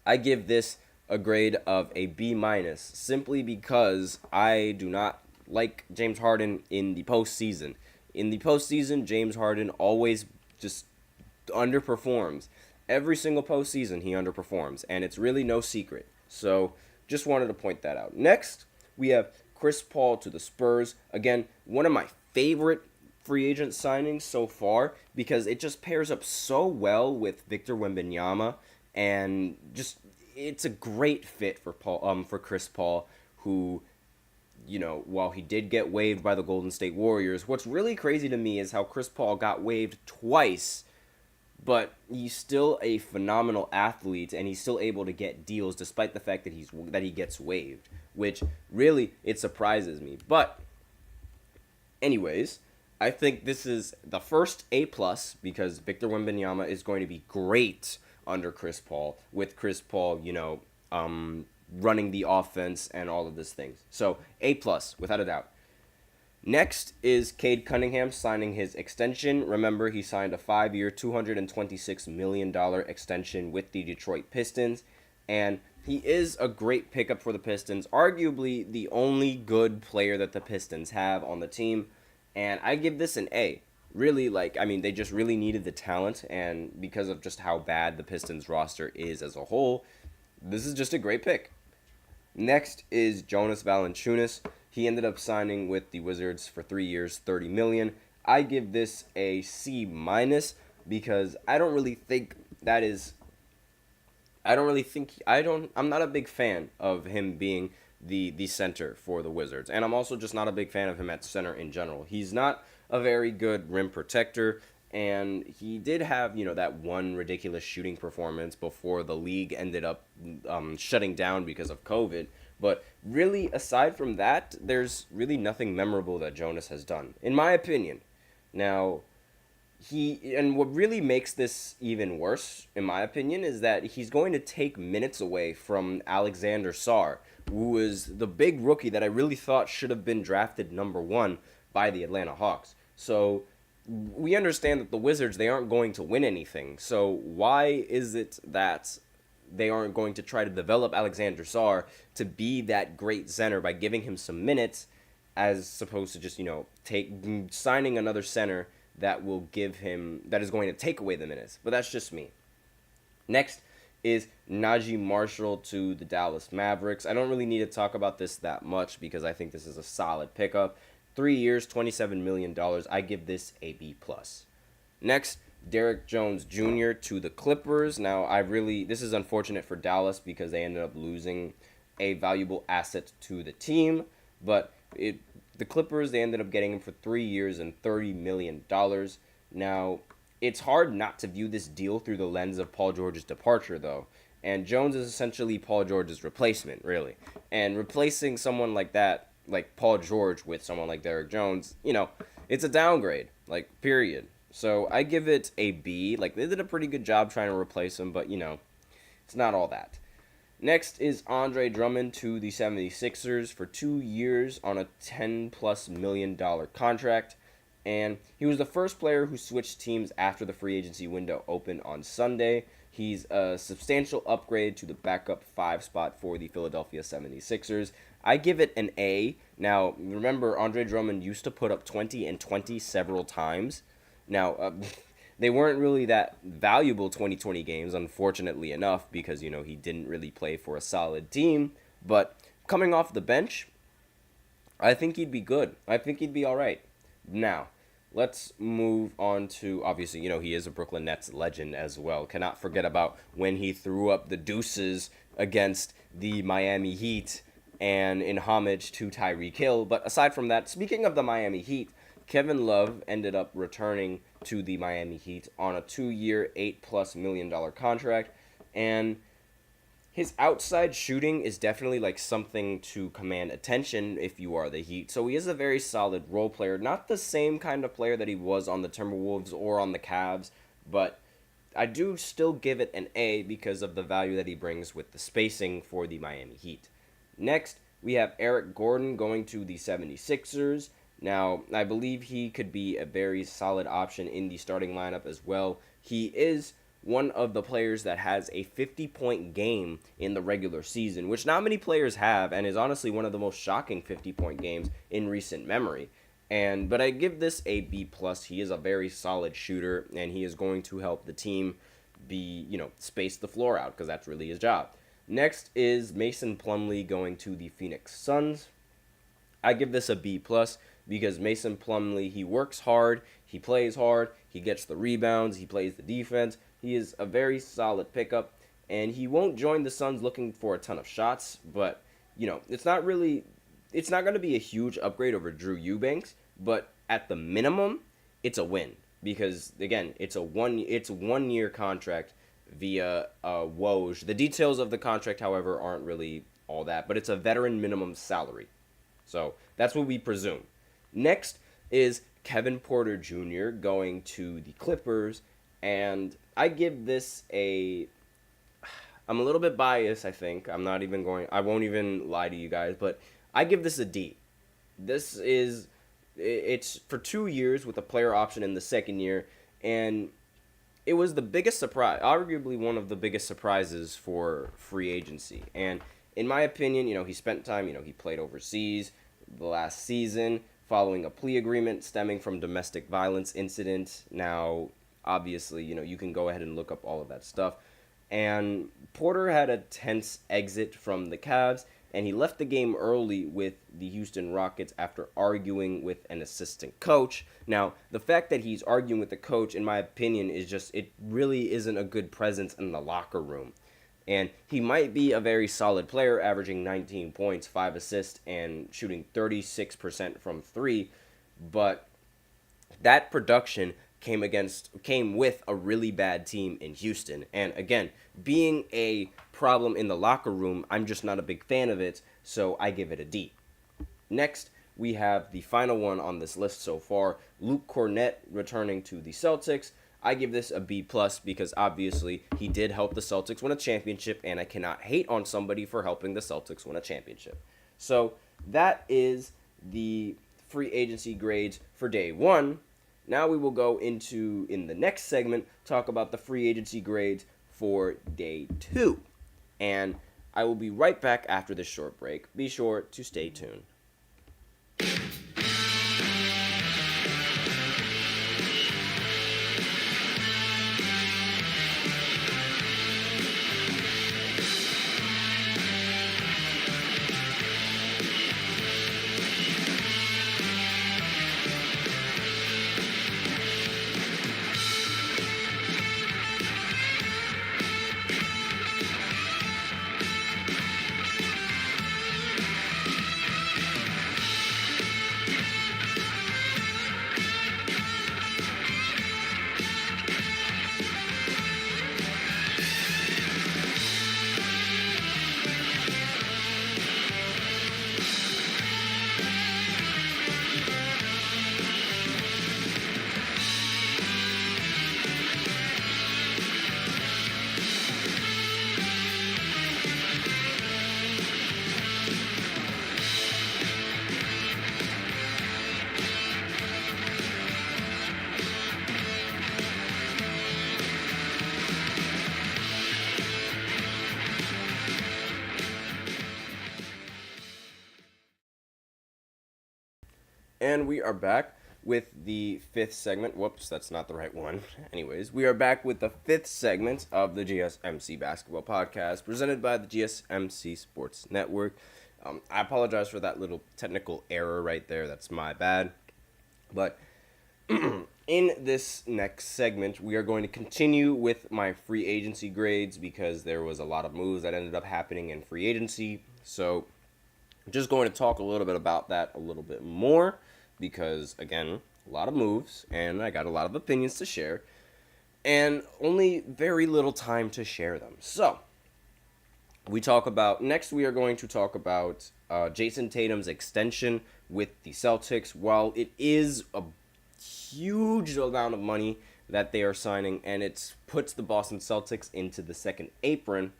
I give this a grade of a B- simply because I do not like James Harden in the postseason. In the postseason, James Harden always just underperforms. Every single postseason, he underperforms, and it's really no secret. So, just wanted to point that out. Next, we have Chris Paul to the Spurs. Again, one of my favorite free agent signings so far because it just pairs up so well with Victor Wembanyama, and just it's a great fit for Chris Paul, who, while he did get waived by the Golden State Warriors, what's really crazy to me is how Chris Paul got waived twice, but he's still a phenomenal athlete, and he's still able to get deals despite the fact that he gets waived, which really, it surprises me. But anyways, I think this is the first A+ because Victor Wembanyama is going to be great under Chris Paul, with Chris Paul, running the offense and all of these things. So, A+, without a doubt. Next is Cade Cunningham signing his extension. Remember, he signed a 5-year, $226 million extension with the Detroit Pistons, and he is a great pickup for the Pistons, arguably the only good player that the Pistons have on the team, and I give this an A. Really, they just really needed the talent, and because of just how bad the Pistons roster is as a whole, this is just a great pick. Next is Jonas Valanciunas. He ended up signing with the Wizards for 3 years, $30 million. I give this a C- because I'm not a big fan of him being the center for the Wizards. And I'm also just not a big fan of him at center in general. He's not a very good rim protector, and he did have, that one ridiculous shooting performance before the league ended up shutting down because of COVID. But really, aside from that, there's really nothing memorable that Jonas has done, in my opinion. Now, what really makes this even worse, in my opinion, is that he's going to take minutes away from Alexander Sarr, who is the big rookie that I really thought should have been drafted number 1 by the Atlanta Hawks. So we understand that the Wizards, they aren't going to win anything. So why is it that they aren't going to try to develop Alexander Sarr to be that great center by giving him some minutes, as opposed to just, signing another center that is going to take away the minutes? But that's just me. Next is Najee Marshall to the Dallas Mavericks. I don't really need to talk about this that much because I think this is a solid pickup. 3 years, $27 million. I give this a B+. Next, Derrick Jones Jr. to the Clippers. Now, this is unfortunate for Dallas because they ended up losing a valuable asset to the team. But the Clippers, they ended up getting him for 3 years and $30 million. Now, it's hard not to view this deal through the lens of Paul George's departure, though. And Jones is essentially Paul George's replacement, really. And replacing someone like that, like Paul George, with someone like Derrick Jones, it's a downgrade, period. So I give it a B. They did a pretty good job trying to replace him, but, it's not all that. Next is Andre Drummond to the 76ers for 2 years on a $10+ million contract. And he was the first player who switched teams after the free agency window opened on Sunday. He's a substantial upgrade to the backup 5 spot for the Philadelphia 76ers. I give it an A. Now, remember, Andre Drummond used to put up 20 and 20 several times. Now, they weren't really that valuable 2020 games, unfortunately enough, because, he didn't really play for a solid team. But coming off the bench, I think he'd be good. I think he'd be all right. Now, let's move on to, obviously, he is a Brooklyn Nets legend as well. Cannot forget about when he threw up the deuces against the Miami Heat and in homage to Tyreek Hill. But aside from that, speaking of the Miami Heat, Kevin Love ended up returning to the Miami Heat on a 2-year, $8+ million contract. And his outside shooting is definitely something to command attention if you are the Heat. So he is a very solid role player. Not the same kind of player that he was on the Timberwolves or on the Cavs, but I do still give it an A because of the value that he brings with the spacing for the Miami Heat. Next, we have Eric Gordon going to the 76ers. Now, I believe he could be a very solid option in the starting lineup as well. He is one of the players that has a 50-point game in the regular season, which not many players have, and is honestly one of the most shocking 50-point games in recent memory. But I give this a B+. He is a very solid shooter, and he is going to help the team space the floor out, because that's really his job. Next is Mason Plumlee going to the Phoenix Suns. I give this a B+, because Mason Plumlee, he works hard, he plays hard, he gets the rebounds, he plays the defense. He is a very solid pickup, and he won't join the Suns looking for a ton of shots, but, it's not going to be a huge upgrade over Drew Eubanks, but at the minimum, it's a win, because, again, it's a one-year contract via Woj. The details of the contract, however, aren't really all that, but it's a veteran minimum salary, so that's what we presume. Next is Kevin Porter Jr. going to the Clippers, and I give this I'm a little bit biased, I think. I won't even lie to you guys, but I give this a D. It's for 2 years with a player option in the second year, and it was the biggest surprise, arguably one of the biggest surprises for free agency. And in my opinion, he spent time, he played overseas the last season following a plea agreement stemming from domestic violence incident. Now, obviously, you can go ahead and look up all of that stuff. And Porter had a tense exit from the Cavs, and he left the game early with the Houston Rockets after arguing with an assistant coach. Now, the fact that he's arguing with the coach, in my opinion, it really isn't a good presence in the locker room. And he might be a very solid player, averaging 19 points, 5 assists, and shooting 36% from 3, but that production came with a really bad team in Houston. And again, being a problem in the locker room, I'm just not a big fan of it, so I give it a D. Next, we have the final one on this list so far, Luke Kornet returning to the Celtics. I give this a B+, because obviously he did help the Celtics win a championship, and I cannot hate on somebody for helping the Celtics win a championship. So that is the free agency grades for day 1. Now we will go into, in the next segment, talk about the free agency grades for day 2. And I will be right back after this short break. Be sure to stay tuned. And we are back with the fifth segment. Whoops, that's not the right one. Anyways, we are back with the fifth segment of the GSMC Basketball Podcast, presented by the GSMC Sports Network. I apologize for that little technical error right there. That's my bad. But in this next segment, we are going to continue with my free agency grades because there was a lot of moves that ended up happening in free agency. So I'm just going to talk a little bit about that a little bit more because, again, a lot of moves and I got a lot of opinions to share and only very little time to share them. So we are going to talk about Jason Tatum's extension with the Celtics. While it is a huge amount of money that they are signing and it puts the Boston Celtics into the second apron,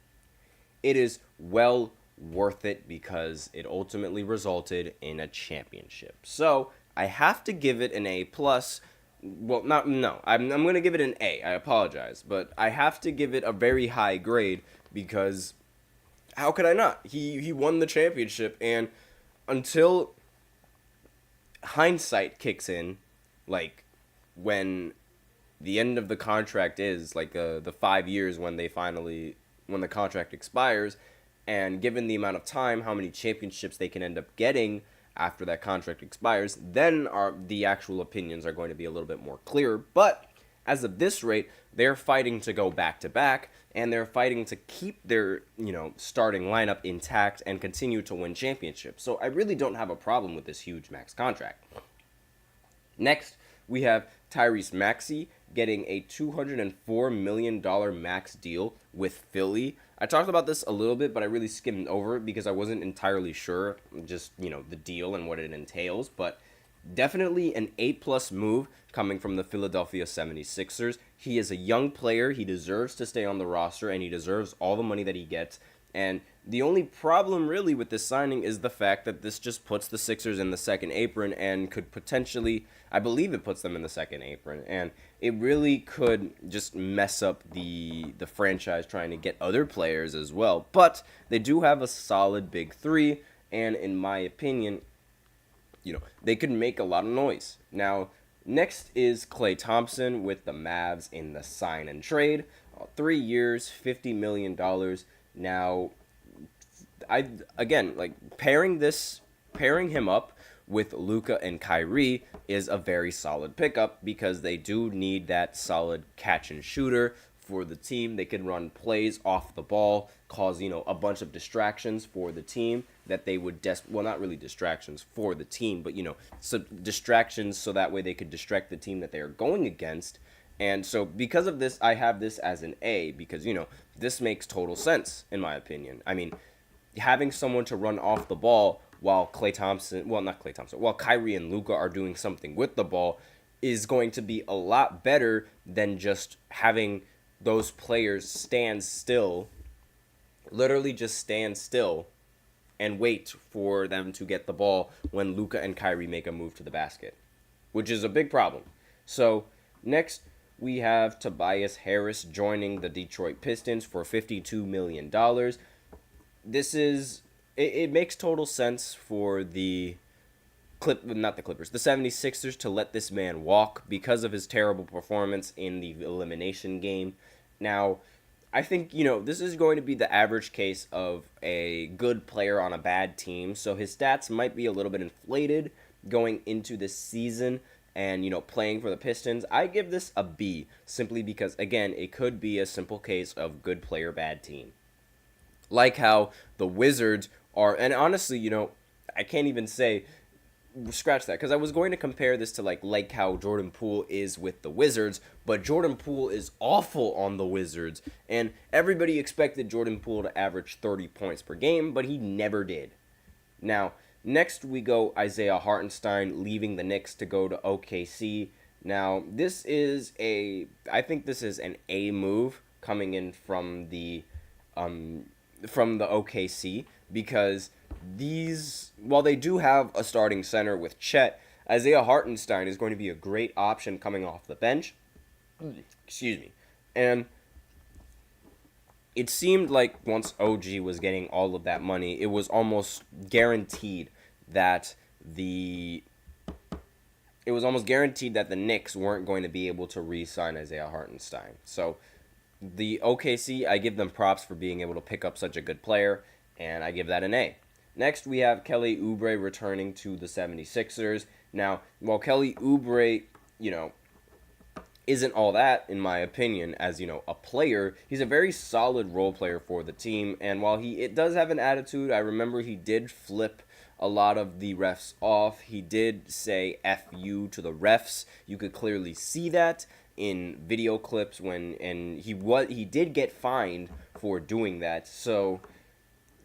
it is well worth it because it ultimately resulted in a championship. So I have to give it an A+. Well, I'm going to give it an A. I apologize. But I have to give it a very high grade because how could I not? He won the championship, and until hindsight kicks in, like when the end of the contract is, like the 5 years when the contract expires, and given the amount of time, how many championships they can end up getting after that contract expires, then the actual opinions are going to be a little bit more clear. But as of this rate, they're fighting to go back-to-back, and they're fighting to keep their, starting lineup intact and continue to win championships. So I really don't have a problem with this huge max contract. Next, we have Tyrese Maxey getting a $204 million max deal with Philly. I talked about this a little bit, but I really skimmed over it because I wasn't entirely sure just, the deal and what it entails. But definitely an A+ move coming from the Philadelphia 76ers. He is a young player. He deserves to stay on the roster, and he deserves all the money that he gets. And the only problem really with this signing is the fact that this just puts the Sixers in the second apron and could potentially, I believe it puts them in the second apron, and it really could just mess up the franchise trying to get other players as well. But they do have a solid big three, and in my opinion, they could make a lot of noise. Now, next is Klay Thompson with the Mavs in the sign and trade. 3 years, $50 million. Now, pairing him up with Luka and Kyrie is a very solid pickup because they do need that solid catch and shooter for the team. They can run plays off the ball, cause a bunch of distractions for the team that they would not really distractions for the team, but so distractions so that way they could distract the team that they are going against. And so because of this, I have this as an A because, this makes total sense, in my opinion. I mean, having someone to run off the ball while while Kyrie and Luka are doing something with the ball is going to be a lot better than just having those players stand still, literally just stand still and wait for them to get the ball when Luka and Kyrie make a move to the basket, which is a big problem. So next, we have Tobias Harris joining the Detroit Pistons for $52 million. It makes total sense for the 76ers to let this man walk because of his terrible performance in the elimination game. Now, I think, this is going to be the average case of a good player on a bad team, so his stats might be a little bit inflated going into this season and, playing for the Pistons. I give this a B simply because, again, it could be a simple case of good player, bad team. Like how the Wizards are, and honestly, I can't even say, scratch that, because I was going to compare this to like how Jordan Poole is with the Wizards, but Jordan Poole is awful on the Wizards, and everybody expected Jordan Poole to average 30 points per game, but he never did. Now, next we go Isaiah Hartenstein leaving the Knicks to go to OKC. Now, I think this is an A move coming in from the OKC because while they do have a starting center with Chet, Isaiah Hartenstein is going to be a great option coming off the bench. Excuse me. And it seemed like once OG was getting all of that money, it was almost guaranteed that the it was almost guaranteed that the Knicks weren't going to be able to re-sign Isaiah Hartenstein. So the OKC, I give them props for being able to pick up such a good player, and I give that an A. Next, we have Kelly Oubre returning to the 76ers. Now, while Kelly Oubre, isn't all that, in my opinion, as, a player, he's a very solid role player for the team, and while it does have an attitude, I remember he did flip a lot of the refs off. He did say F you to the refs. You could clearly see that in video clips and he did get fined for doing that. So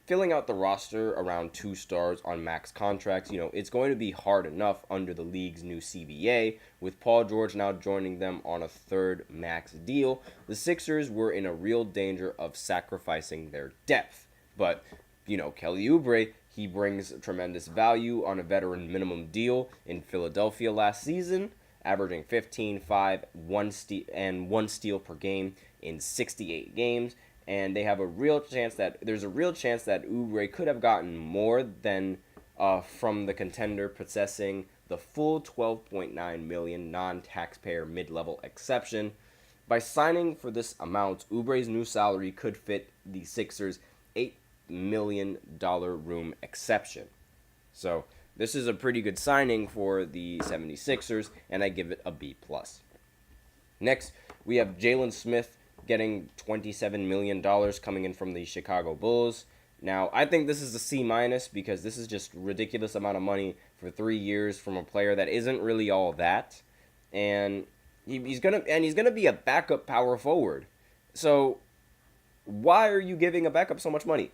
filling out the roster around 2 stars on max contracts, it's going to be hard enough under the league's new CBA, with Paul George now joining them on a 3rd max deal. The Sixers were in a real danger of sacrificing their depth. But, Kelly Oubre, he brings tremendous value on a veteran minimum deal in Philadelphia last season, averaging 15, 5, 1 steal per game in 68 games. And there's a real chance that Oubre could have gotten more than from the contender possessing the full $12.9 million non-taxpayer mid-level exception. By signing for this amount, Oubre's new salary could fit the Sixers' $8 million room exception. So this is a pretty good signing for the 76ers, and I give it a B+. Next, we have Jalen Smith getting $27 million coming in from the Chicago Bulls. Now, I think this is a C- because this is just a ridiculous amount of money for 3 years from a player that isn't really all that, and he's gonna be a backup power forward. So why are you giving a backup so much money?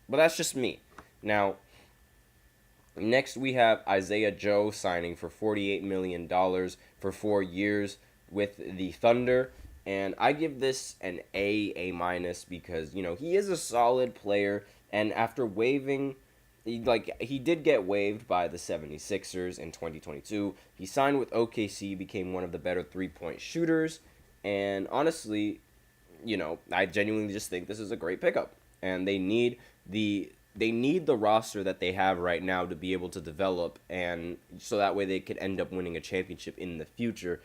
But that's just me. Now, next we have Isaiah Joe signing for $48 million for 4 years with the Thunder. And I give this an A- because, he is a solid player. And after waiving, he did get waived by the 76ers in 2022. He signed with OKC, became one of the better 3-point shooters. And honestly, I genuinely just think this is a great pickup. And they need the roster that they have right now to be able to develop, and so that way they could end up winning a championship in the future.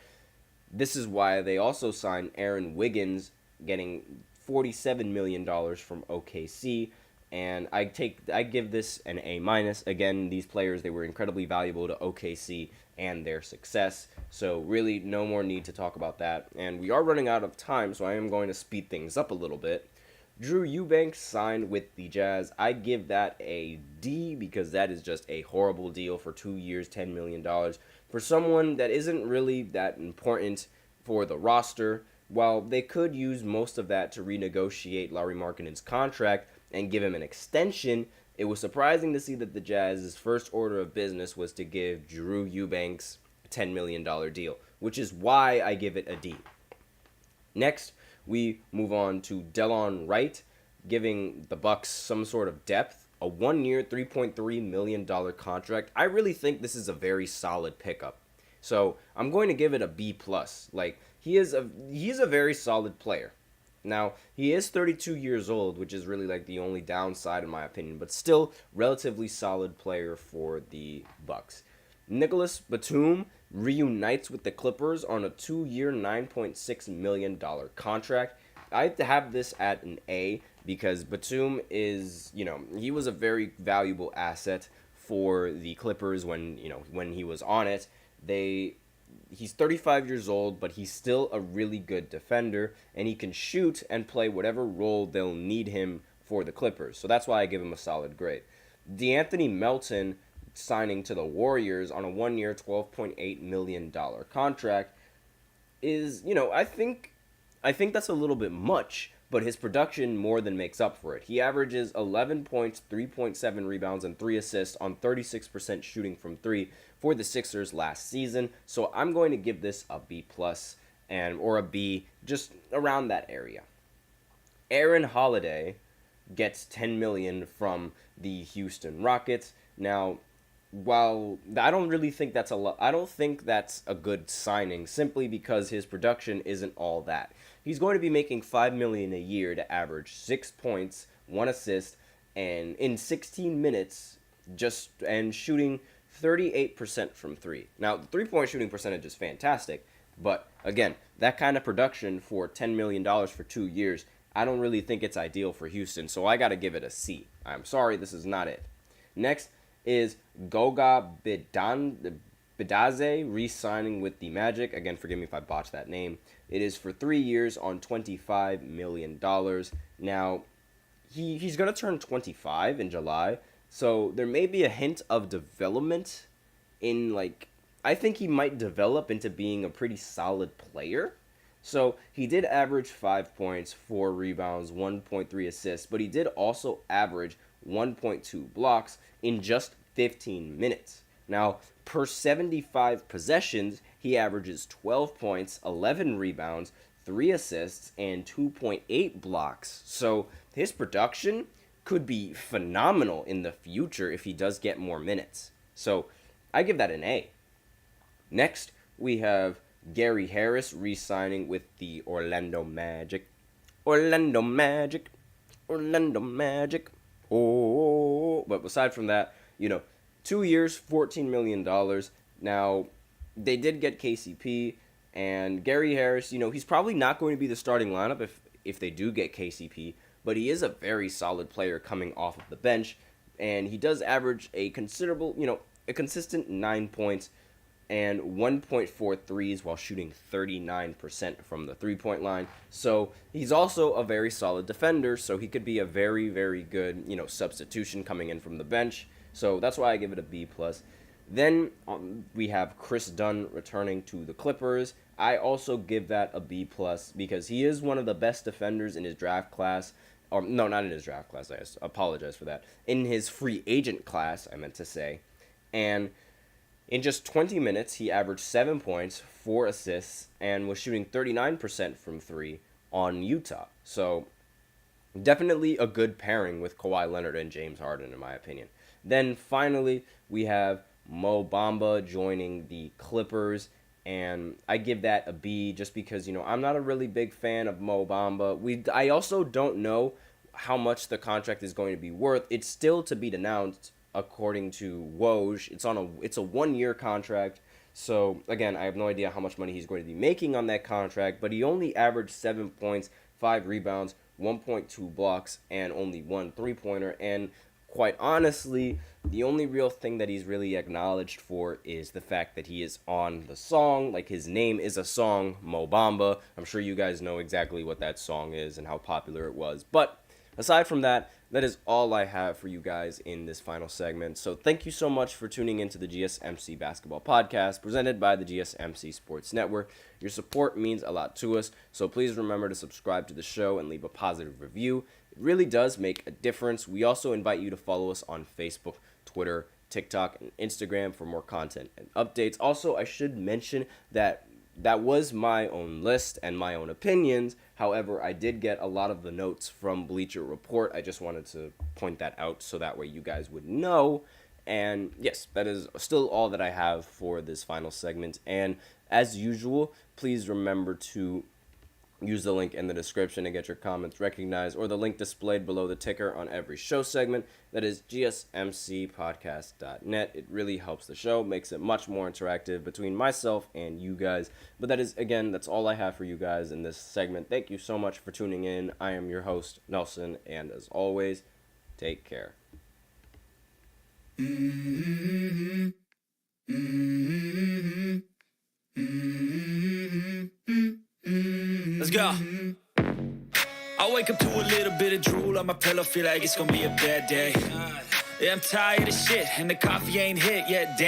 This is why they also signed Aaron Wiggins, getting $47 million from OKC, and I give this an A-. Again, these players, they were incredibly valuable to OKC and their success, so really no more need to talk about that. And we are running out of time, so I am going to speed things up a little bit. Drew Eubanks signed with the Jazz. I give that a D because that is just a horrible deal for 2 years, $10 million. For someone that isn't really that important for the roster, while they could use most of that to renegotiate Lauri Markkanen's contract and give him an extension, it was surprising to see that the Jazz's first order of business was to give Drew Eubanks a $10 million deal, which is why I give it a D. Next, we move on to Delon Wright, giving the Bucks some sort of depth, a 1-year, $3.3 million contract. I really think this is a very solid pickup. So I'm going to give it a B+. He's a very solid player. Now, he is 32 years old, which is really the only downside in my opinion, but still relatively solid player for the Bucks. Nicholas Batum reunites with the Clippers on a 2-year, $9.6 million contract. I have this at an A because Batum is, he was a very valuable asset for the Clippers when he was on it. He's 35 years old, but he's still a really good defender, and he can shoot and play whatever role they'll need him for the Clippers. So that's why I give him a solid grade. DeAnthony Melton signing to the Warriors on a 1-year, $12.8 million contract is, I think that's a little bit much, but his production more than makes up for it. He averages 11 points, 3.7 rebounds, and 3 assists on 36% shooting from 3 for the Sixers last season. So I'm going to give this a B+, or a B, just around that area. Aaron Holiday gets $10 million from the Houston Rockets. Now, while I don't really think that's a lot, I don't think that's a good signing simply because his production isn't all that. He's going to be making $5 million a year to average 6 points, 1 assist, and in 16 minutes, and shooting 38% from three. Now, the three-point shooting percentage is fantastic, but again, that kind of production for $10 million for 2 years, I don't really think it's ideal for Houston, so I got to give it a C. I'm sorry, this is not it. Next is Goga Bidaze re-signing with the Magic. Again, forgive me if I botched that name. It is for 3 years on $25 million. Now, he's going to turn 25 in July, so there may be a hint of development in, I think he might develop into being a pretty solid player. So he did average 5 points, 4 rebounds, 1.3 assists, but he did also average 1.2 blocks in just 15 minutes. Now, per 75 possessions, he averages 12 points, 11 rebounds, 3 assists, and 2.8 blocks. So his production could be phenomenal in the future if he does get more minutes. So I give that an A. Next, we have Gary Harris re-signing with the Orlando Magic. Orlando Magic. Oh, but aside from that, 2 years, $14 million. Now, they did get KCP, and Gary Harris, he's probably not going to be the starting lineup if they do get KCP, but he is a very solid player coming off of the bench, and he does average a considerable, a consistent 9 points and 1.4 threes while shooting 39% from the three-point line. So he's also a very solid defender, so he could be a very, very good, substitution coming in from the bench. So that's why I give it a B+. Then we have Chris Dunn returning to the Clippers. I also give that a B+, because he is one of the best defenders in his draft class. Or, no, not in his draft class, I apologize for that. In his free agent class, I meant to say. And in just 20 minutes, he averaged 7 points, 4 assists, and was shooting 39% from three on Utah. So definitely a good pairing with Kawhi Leonard and James Harden, in my opinion. Then finally, we have Mo Bamba joining the Clippers, and I give that a B just because, I'm not a really big fan of Mo Bamba. I also don't know how much the contract is going to be worth. It's still to be announced, according to Woj. It's a 1-year contract. So again, I have no idea how much money he's going to be making on that contract, but he only averaged 7 points, 5 rebounds, 1.2 blocks, and only 1 3-pointer. And quite honestly, the only real thing that he's really acknowledged for is the fact that he is on the song. His name is a song, Mo Bamba. I'm sure you guys know exactly what that song is and how popular it was. But aside from that, that is all I have for you guys in this final segment. So thank you so much for tuning into the GSMC Basketball Podcast presented by the GSMC Sports Network. Your support means a lot to us, so please remember to subscribe to the show and leave a positive review. It really does make a difference. We also invite you to follow us on Facebook, Twitter, TikTok, and Instagram for more content and updates. Also, I should mention that was my own list and my own opinions. However, I did get a lot of the notes from Bleacher Report. I just wanted to point that out so that way you guys would know. And yes, that is still all that I have for this final segment. And as usual, please remember to use the link in the description and get your comments recognized, or the link displayed below the ticker on every show segment. That is gsmcpodcast.net. It really helps the show, makes it much more interactive between myself and you guys. But that is, again, that's all I have for you guys in this segment. Thank you so much for tuning in. I am your host, Nelson, and as always, take care. Let's go. I wake up to a little bit of drool on my pillow, feel like it's gonna be a bad day. Yeah, I'm tired of shit, and the coffee ain't hit yet. Damn.